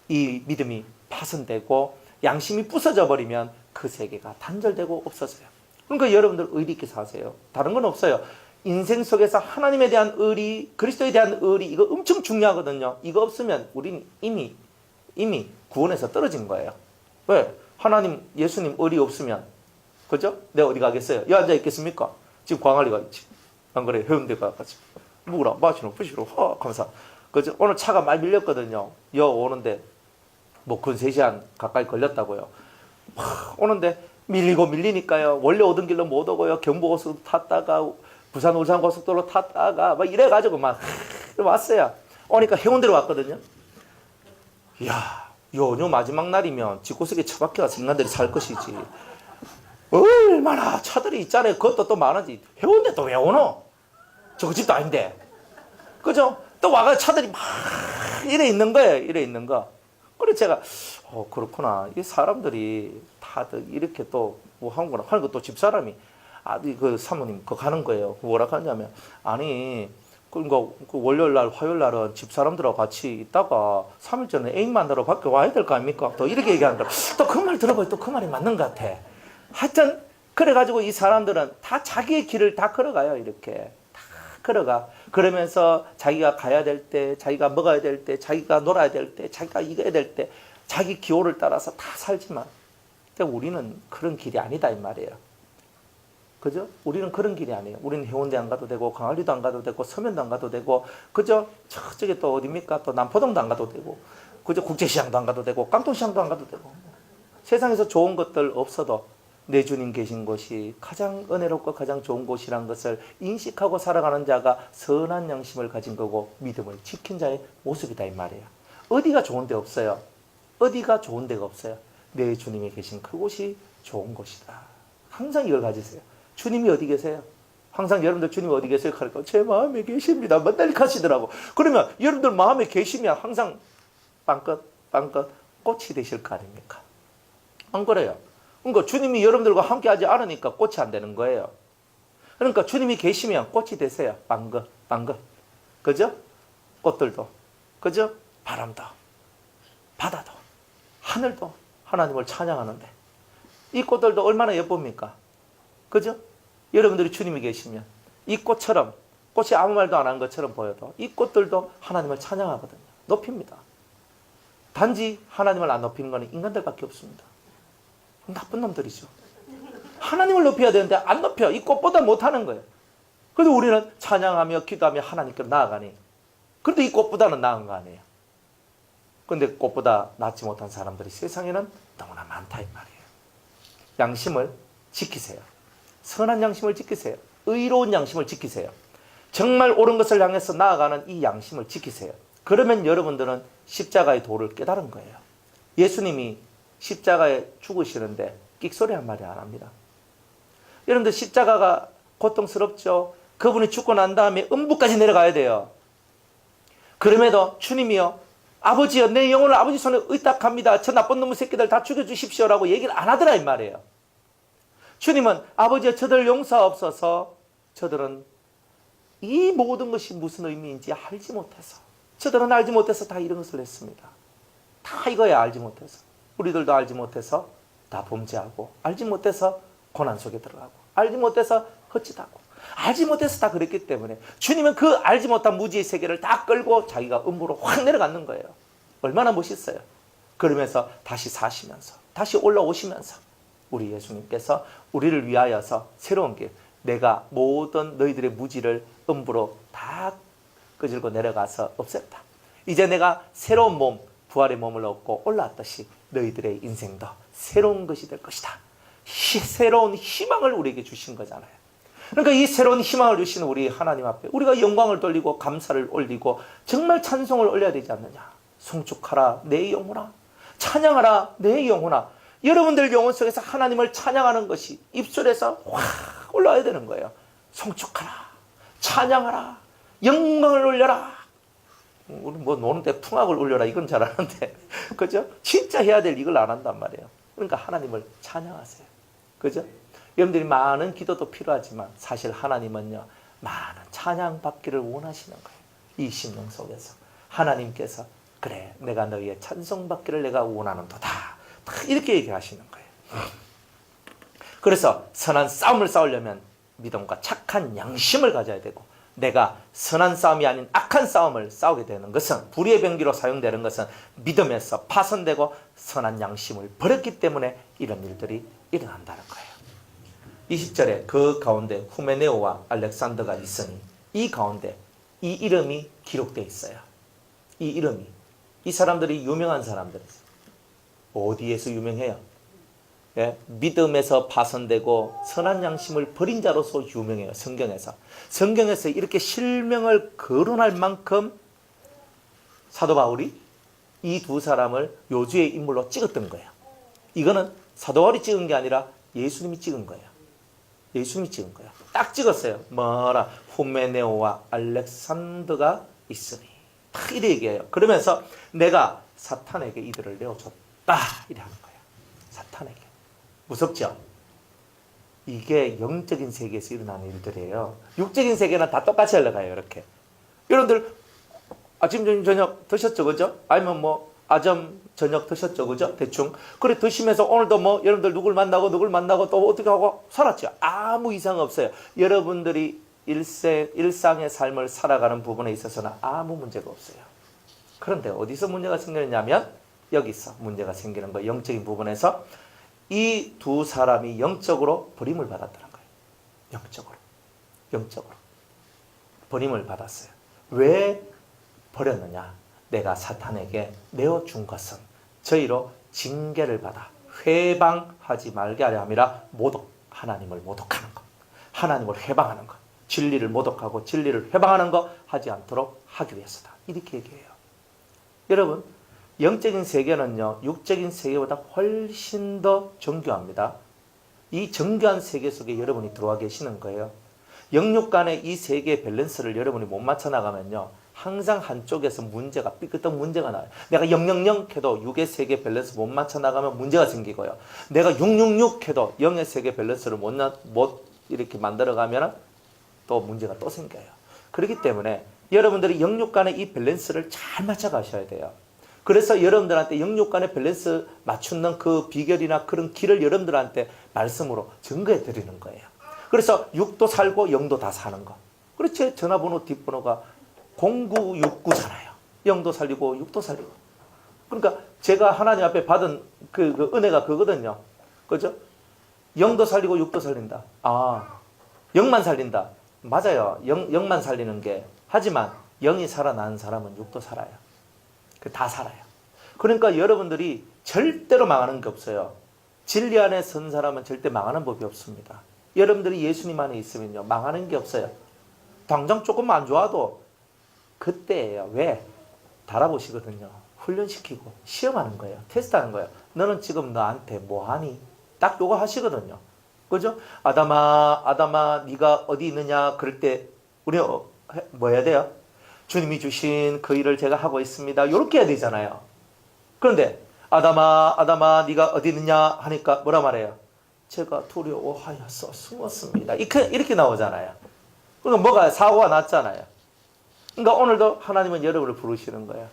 이 믿음이 파손되고 양심이 부서져 버리면 그 세계가 단절되고 없어져요. 그러니까 여러분들 의리 있게 사세요. 다른 건 없어요. 인생 속에서 하나님에 대한 의리, 그리스도에 대한 의리 이거 엄청 중요하거든요. 이거 없으면 우리는 이미 구원에서 떨어진 거예요. 왜? 하나님, 예수님 의리 없으면 그죠? 내가 어디 가겠어요? 여기 앉아 있겠습니까? 지금 광안리 가 있지. 안 그래? 해운대 가가지고 누구라 마시노 부시로 하면서 그죠? 오늘 차가 많이 밀렸거든요. 여 오는데 뭐 근 3시간 가까이 걸렸다고요. 오는데 밀리니까요. 원래 오던 길로 못 오고요. 경부고속도로 탔다가 부산 울산 고속도로 탔다가 막 이래가지고 막 왔어요. 오니까 해운대로 왔거든요. 이야, 연휴 마지막 날이면 집구석에 처박혀 가서 인간들이 살 것이지. 얼마나 차들이 있잖아요. 그것도 또 많은지. 해운대 또 왜 오노? 저 집도 아닌데. 그죠? 또 와가 차들이 막 이래 있는 거예요. 이래 있는 거. 그래 제가 그렇구나. 이 사람들이 다들 이렇게 또 뭐 하는구나. 하는 것도 집사람이 그 사모님 그거 가는 거예요. 뭐라 하냐면 아니 그러니까 그 월요일 날 화요일 날은 집사람들하고 같이 있다가 3일 전에 애인 만나러 밖에 와야 될 거 아닙니까? 또 이렇게 얘기하는 거야. 또 그 말 들어보니 또 그 말이 맞는 것 같아. 하여튼 그래가지고 이 사람들은 다 자기의 길을 다 걸어가요. 이렇게 다 걸어가. 그러면서 자기가 가야 될 때, 자기가 먹어야 될 때, 자기가 놀아야 될 때, 자기가 이겨야 될 때 자기 기호를 따라서 다 살지만 근데 우리는 그런 길이 아니다 이 말이에요. 그죠? 우리는 그런 길이 아니에요. 우리는 해운대 안 가도 되고 광안리도 안 가도 되고 서면도 안 가도 되고 그죠? 저쪽에 또 어딥니까? 또 남포동도 안 가도 되고 그죠? 국제시장도 안 가도 되고 깡통시장도 안 가도 되고 세상에서 좋은 것들 없어도 내 주님 계신 곳이 가장 은혜롭고 가장 좋은 곳이란 것을 인식하고 살아가는 자가 선한 양심을 가진 거고 믿음을 지킨 자의 모습이다 이 말이에요. 어디가 좋은 데 없어요. 어디가 좋은 데가 없어요. 내 주님이 계신 그곳이 좋은 곳이다. 항상 이걸 가지세요. 주님이 어디 계세요? 항상 여러분들 주님이 어디 계세요? 그러니까 제 마음에 계십니다. 맨날 가시더라고. 그러면 여러분들 마음에 계시면 항상 빵긋 꽃이 되실 거 아닙니까? 안 그래요? 그러니까 주님이 여러분들과 함께 하지 않으니까 꽃이 안 되는 거예요. 그러니까 주님이 계시면 꽃이 되세요. 빵긋. 그죠? 꽃들도. 그죠? 바람도. 바다도. 하늘도 하나님을 찬양하는데 이 꽃들도 얼마나 예쁩니까? 그죠? 여러분들이 주님이 계시면 이 꽃처럼, 꽃이 아무 말도 안 한 것처럼 보여도 이 꽃들도 하나님을 찬양하거든요. 높입니다. 단지 하나님을 안 높이는 것은 인간들밖에 없습니다. 나쁜 놈들이죠. 하나님을 높여야 되는데 안 높여. 이 꽃보다 못하는 거예요. 그래도 우리는 찬양하며 기도하며 하나님께로 나아가니, 그래도 이 꽃보다는 나은 거 아니에요. 그런데 꽃보다 낫지 못한 사람들이 세상에는 너무나 많다 이 말이에요. 양심을 지키세요. 선한 양심을 지키세요. 의로운 양심을 지키세요. 정말 옳은 것을 향해서 나아가는 이 양심을 지키세요. 그러면 여러분들은 십자가의 도를 깨달은 거예요. 예수님이 십자가에 죽으시는데 끽소리 한 마디 안 합니다. 여러분들 십자가가 고통스럽죠. 그분이 죽고 난 다음에 음부까지 내려가야 돼요. 그럼에도 주님이요, 아버지여 내 영혼을 아버지 손에 의탁합니다. 저 나쁜 놈의 새끼들 다 죽여주십시오라고 얘기를 안 하더라 이 말이에요. 주님은 아버지여 저들 용서하옵소서, 저들은 이 모든 것이 무슨 의미인지 알지 못해서, 저들은 알지 못해서 다 이런 것을 했습니다. 다 이거야. 알지 못해서. 우리들도 알지 못해서 다 범죄하고, 알지 못해서 고난 속에 들어가고, 알지 못해서 헛짓하고, 알지 못해서 다 그랬기 때문에 주님은 그 알지 못한 무지의 세계를 다 끌고 자기가 음부로 확 내려가는 거예요. 얼마나 멋있어요. 그러면서 다시 사시면서, 다시 올라오시면서 우리 예수님께서 우리를 위하여서 새로운 길, 내가 모든 너희들의 무지를 음부로 다 끄질고 내려가서 없앴다. 이제 내가 새로운 몸, 부활의 몸을 얻고 올라왔듯이 너희들의 인생도 새로운 것이 될 것이다. 새로운 희망을 우리에게 주신 거잖아요. 그러니까 이 새로운 희망을 주시는 우리 하나님 앞에 우리가 영광을 돌리고 감사를 올리고 정말 찬송을 올려야 되지 않느냐. 송축하라 내 영혼아, 찬양하라 내 영혼아. 여러분들 영혼 속에서 하나님을 찬양하는 것이 입술에서 확 올라와야 되는 거예요. 송축하라, 찬양하라, 영광을 올려라. 우리 뭐 노는데 풍악을 올려라 이건 잘 아는데 그죠? 진짜 해야 될 이걸 안 한단 말이에요. 그러니까 하나님을 찬양하세요. 그죠? 여러분들이 많은 기도도 필요하지만 사실 하나님은요, 많은 찬양받기를 원하시는 거예요. 이 심령 속에서 하나님께서 그래 내가 너희의 찬송받기를 내가 원하는도다, 이렇게 얘기하시는 거예요. 그래서 선한 싸움을 싸우려면 믿음과 착한 양심을 가져야 되고, 내가 선한 싸움이 아닌 악한 싸움을 싸우게 되는 것은, 불의의 병기로 사용되는 것은 믿음에서 파손되고 선한 양심을 버렸기 때문에 이런 일들이 일어난다는 거예요. 20절에 그 가운데 후메네오와 알렉산더가 있으니, 이 가운데 이 이름이 기록되어 있어요. 이 이름이, 이 사람들이 유명한 사람들이에요. 어디에서 유명해요? 예? 믿음에서 파손되고 선한 양심을 버린 자로서 유명해요. 성경에서 이렇게 실명을 거론할 만큼 사도 바울이 이 두 사람을 요주의 인물로 찍었던 거예요. 이거는 사도 바울이 찍은 게 아니라 예수님이 찍은 거예요. 예수님이 찍은 거예요. 딱 찍었어요. 뭐라? 후메네오와 알렉산더가 있으니. 딱 이래 얘기해요. 그러면서 내가 사탄에게 이들을 내어줬다, 이래 하는 거예요. 사탄에게. 무섭죠? 이게 영적인 세계에서 일어나는 일들이에요. 육적인 세계는 다 똑같이 흘러가요. 이렇게. 여러분들 아침 점심 저녁 드셨죠, 그죠? 아니면 뭐 아점 저녁 드셨죠, 그죠? 대충. 그래 드시면서 오늘도 뭐 여러분들 누굴 만나고 또 어떻게 하고 살았죠? 아무 이상 없어요. 여러분들이 일상의 삶을 살아가는 부분에 있어서는 아무 문제가 없어요. 그런데 어디서 문제가 생기느냐면 여기서 문제가 생기는 거예요. 영적인 부분에서 이 두 사람이 영적으로 버림을 받았다는 거예요. 영적으로 버림을 받았어요. 왜 버렸느냐? 내가 사탄에게 내어준 것은 저희로 징계를 받아 회방하지 말게 하려 함이라. 모독, 하나님을 모독하는 것, 하나님을 회방하는 것, 진리를 모독하고 진리를 회방하는 것 하지 않도록 하기 위해서다, 이렇게 얘기해요. 여러분, 영적인 세계는요, 육적인 세계보다 훨씬 더 정교합니다. 이 정교한 세계 속에 여러분이 들어와 계시는 거예요. 영육 간의 이 세계의 밸런스를 여러분이 못 맞춰 나가면요, 항상 한쪽에서 문제가, 삐끗한 문제가 나요. 내가 000 해도 6의 세계 밸런스 못 맞춰 나가면 문제가 생기고요. 내가 666 해도 0의 세계 밸런스를 못 이렇게 만들어 가면 또 문제가 또 생겨요. 그렇기 때문에 여러분들이 영육 간의 이 밸런스를 잘 맞춰 가셔야 돼요. 그래서 여러분들한테 영육 간의 밸런스 맞추는 그 비결이나 그런 길을 여러분들한테 말씀으로 증거해 드리는 거예요. 그래서 6도 살고 0도 다 사는 거. 그렇지. 전화번호 뒷번호가 0969잖아요. 0도 살리고 6도 살리고. 그러니까 제가 하나님 앞에 받은 그 은혜가 그거거든요. 그죠? 0도 살리고 6도 살린다. 아, 0만 살린다. 맞아요. 0만 살리는 게. 하지만 0이 살아나는 사람은 6도 살아요. 다 살아요. 그러니까 여러분들이 절대로 망하는 게 없어요. 진리 안에 선 사람은 절대 망하는 법이 없습니다. 여러분들이 예수님 안에 있으면요, 망하는 게 없어요. 당장 조금 안 좋아도 그때예요. 왜? 달아보시거든요. 훈련시키고 시험하는 거예요. 테스트하는 거예요. 너는 지금 너한테 뭐하니? 딱 요거 하시거든요. 그죠? 아담아 네가 어디 있느냐? 그럴 때 우리 뭐 해야 돼요? 주님이 주신 그 일을 제가 하고 있습니다. 요렇게 해야 되잖아요. 그런데 아담아 네가 어디 있느냐 하니까 뭐라 말해요? 제가 두려워하여서 숨었습니다. 이렇게 나오잖아요. 그러니까 뭐가 사고가 났잖아요. 그러니까 오늘도 하나님은 여러분을 부르시는 거예요.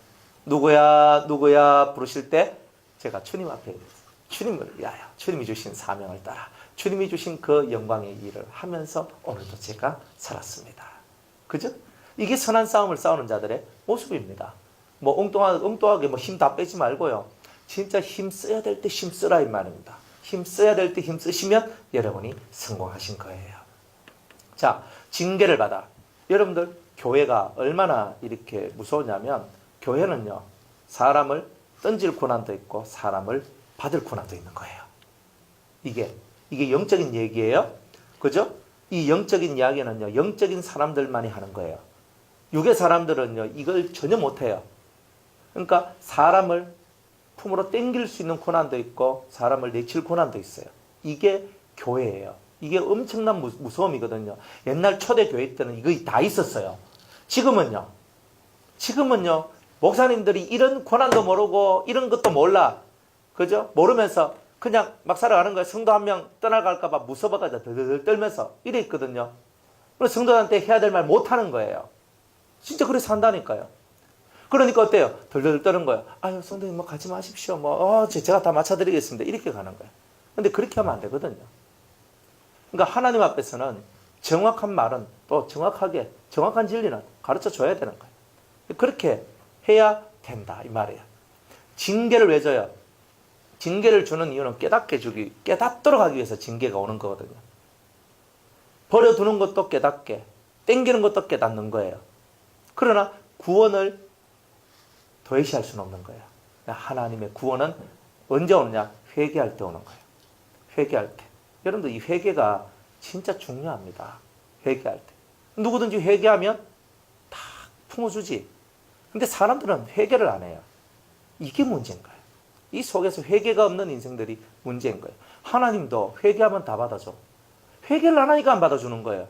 누구야 부르실 때 제가 주님 앞에 주님을 위하여 주님이 주신 사명을 따라 주님이 주신 그 영광의 일을 하면서 오늘도 제가 살았습니다. 그죠? 이게 선한 싸움을 싸우는 자들의 모습입니다. 뭐 엉뚱하게 뭐 힘 다 빼지 말고요. 진짜 힘 써야 될 때 힘 쓰라 이 말입니다. 힘 써야 될 때 힘 쓰시면 여러분이 성공하신 거예요. 자, 징계를 받아. 여러분들 교회가 얼마나 이렇게 무서우냐면 교회는요, 사람을 던질 고난도 있고 사람을 받을 고난도 있는 거예요. 이게 영적인 얘기예요. 그죠? 이 영적인 이야기는요, 영적인 사람들만이 하는 거예요. 육의 사람들은요, 이걸 전혀 못해요. 그러니까 사람을 품으로 땡길 수 있는 고난도 있고 사람을 내칠 고난도 있어요. 이게 교회예요. 이게 엄청난 무서움이거든요. 옛날 초대교회 때는 이거 다 있었어요. 지금은요, 목사님들이 이런 고난도 모르고 이런 것도 몰라. 그죠? 모르면서 그냥 막 살아가는 거예요. 성도 한 명 떠나갈까봐 무서워가지고 덜덜 떨면서 이래 있거든요. 그래서 성도한테 해야 될 말 못하는 거예요. 진짜 그래서 한다니까요. 그러니까 어때요? 덜덜 떠는 거예요. 아유, 성도님 뭐 가지 마십시오. 제가 다 맞춰드리겠습니다. 이렇게 가는 거예요. 근데 그렇게 하면 안 되거든요. 그러니까 하나님 앞에서는 정확한 말은 또 정확한 진리는 가르쳐 줘야 되는 거예요. 그렇게 해야 된다 이 말이에요. 징계를 왜 줘요? 징계를 주는 이유는 깨닫도록 하기 위해서 징계가 오는 거거든요. 버려두는 것도 깨닫게, 땡기는 것도 깨닫는 거예요. 그러나 구원을 도외시할 수는 없는 거예요. 하나님의 구원은 언제 오느냐? 회개할 때 오는 거예요. 회개할 때. 여러분들 이 회개가 진짜 중요합니다. 회개할 때. 누구든지 회개하면 다 품어주지. 근데 사람들은 회개를 안 해요. 이게 문제인 거예요. 이 속에서 회개가 없는 인생들이 문제인 거예요. 하나님도 회개하면 다 받아줘. 회개를 안 하니까 안 받아주는 거예요.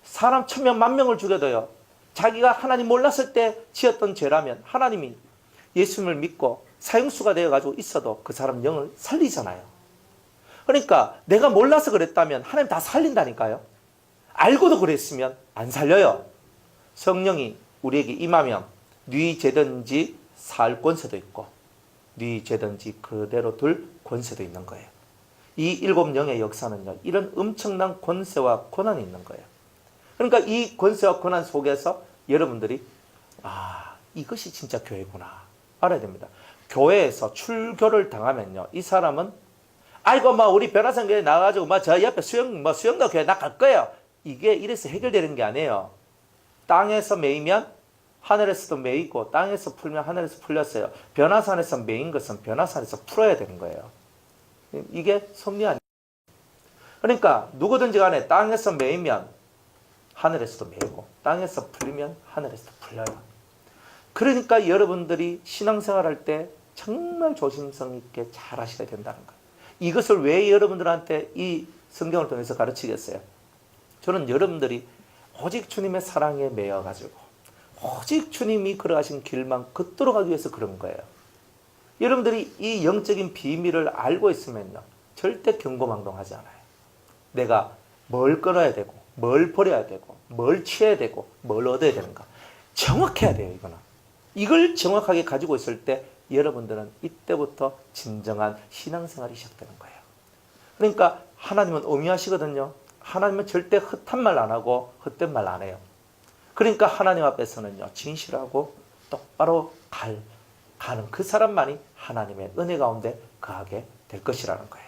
사람 1000명, 10,000명을 죽여도요, 자기가 하나님 몰랐을 때 지었던 죄라면 하나님이 예수님을 믿고 사형수가 되어가지고 있어도 그 사람 영을 살리잖아요. 그러니까 내가 몰라서 그랬다면 하나님 다 살린다니까요. 알고도 그랬으면 안 살려요. 성령이 우리에게 임하면 네 죄든지 살 권세도 있고 네 죄든지 그대로 둘 권세도 있는 거예요. 이 일곱 영의 역사는요, 이런 엄청난 권세와 권한이 있는 거예요. 그러니까 이 권세와 권한 속에서 여러분들이 이것이 진짜 교회구나 알아야 됩니다. 교회에서 출교를 당하면요, 이 사람은 아이고 우리 변화선교회 나가가지고 저 옆에 수영도 교회 나 갈 거예요. 이게 이래서 해결되는 게 아니에요. 땅에서 매이면 하늘에서도 매이고 땅에서 풀면 하늘에서 풀렸어요. 변화산에서 매인 것은 변화산에서 풀어야 되는 거예요. 이게 섭리 아니에요. 그러니까 누구든지 간에 땅에서 매이면 하늘에서도 매이고 땅에서 풀리면 하늘에서도 풀려요. 그러니까 여러분들이 신앙생활할 때 정말 조심성 있게 잘 하셔야 된다는 거예요. 이것을 왜 여러분들한테 이 성경을 통해서 가르치겠어요? 저는 여러분들이 오직 주님의 사랑에 매여가지고 오직 주님이 걸어가신 길만 걷도록 하기 위해서 그런 거예요. 여러분들이 이 영적인 비밀을 알고 있으면요, 절대 경고망동하지 않아요. 내가 뭘 끊어야 되고 뭘 버려야 되고 뭘 취해야 되고 뭘 얻어야 되는가 정확해야 돼요. 이걸 정확하게 가지고 있을 때 여러분들은 이때부터 진정한 신앙생활이 시작되는 거예요. 그러니까 하나님은 엄히하시거든요. 하나님은 절대 헛한 말 안 하고 헛된 말 안 해요. 그러니까 하나님 앞에서는요, 진실하고 똑바로 가는 그 사람만이 하나님의 은혜 가운데 거하게 될 것이라는 거예요.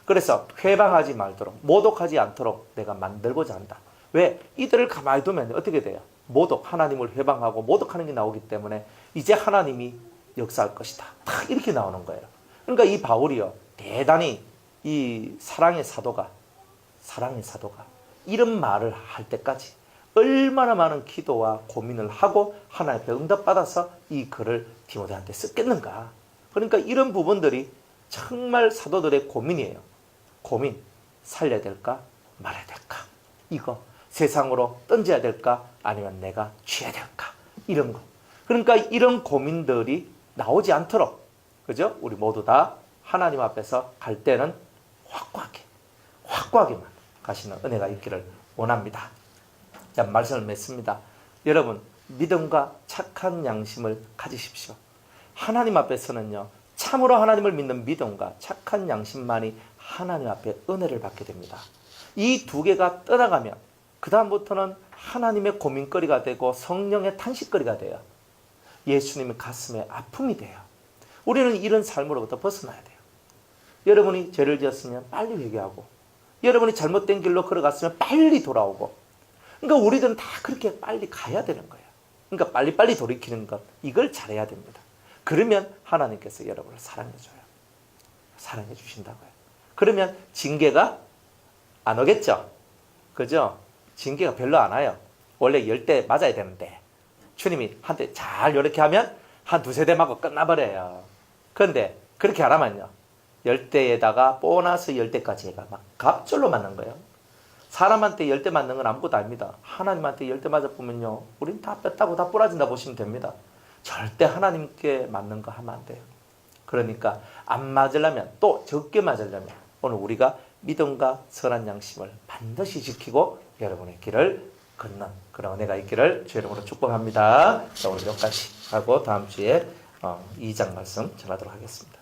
그래서 회방하지 말도록, 모독하지 않도록 내가 만들고자 한다. 왜? 이들을 가만히 두면 어떻게 돼요? 모독, 하나님을 회방하고 모독하는 게 나오기 때문에 이제 하나님이 역사할 것이다. 딱 이렇게 나오는 거예요. 그러니까 이 바울이요, 대단히 이 사랑의 사도가 이런 말을 할 때까지 얼마나 많은 기도와 고민을 하고 하나님 앞에 응답받아서 이 글을 디모데한테 썼겠는가. 그러니까 이런 부분들이 정말 사도들의 고민이에요. 고민, 살려야 될까 말아야 될까, 이거 세상으로 던져야 될까 아니면 내가 취해야 될까, 이런 거. 그러니까 이런 고민들이 나오지 않도록, 그죠? 우리 모두 다 하나님 앞에서 갈 때는 확고하게만 가시는 은혜가 있기를 원합니다. 자, 말씀을 맺습니다. 여러분, 믿음과 착한 양심을 가지십시오. 하나님 앞에서는요, 참으로 하나님을 믿는 믿음과 착한 양심만이 하나님 앞에 은혜를 받게 됩니다. 이 두 개가 떠나가면 그 다음부터는 하나님의 고민거리가 되고 성령의 탄식거리가 돼요. 예수님의 가슴에 아픔이 돼요. 우리는 이런 삶으로부터 벗어나야 돼요. 여러분이 죄를 지었으면 빨리 회개하고, 여러분이 잘못된 길로 걸어갔으면 빨리 돌아오고, 그러니까 우리들은 다 그렇게 빨리 가야 되는 거예요. 그러니까 빨리빨리 돌이키는 것, 이걸 잘해야 됩니다. 그러면 하나님께서 여러분을 사랑해줘요. 사랑해 주신다고요. 그러면 징계가 안 오겠죠? 그죠? 징계가 별로 안 와요. 원래 10대 맞아야 되는데 주님이 한 대 잘 이렇게 하면 한 두세 대 맞고 끝나버려요. 그런데 그렇게 안 하면요, 10대에다가 보너스 10대까지 해가 막 갑절로 맞는 거예요. 사람한테 10대 맞는 건 아무것도 아닙니다. 하나님한테 10대 맞아보면요, 우린 다 뺐다고 다 부러진다 보시면 됩니다. 절대 하나님께 맞는 거 하면 안 돼요. 그러니까 안 맞으려면, 또 적게 맞으려면 오늘 우리가 믿음과 선한 양심을 반드시 지키고 여러분의 길을 걷는 그런 은혜가 있기를 주의 이름으로 축복합니다. 자, 오늘 여기까지 하고 다음 주에 2장 말씀 전하도록 하겠습니다.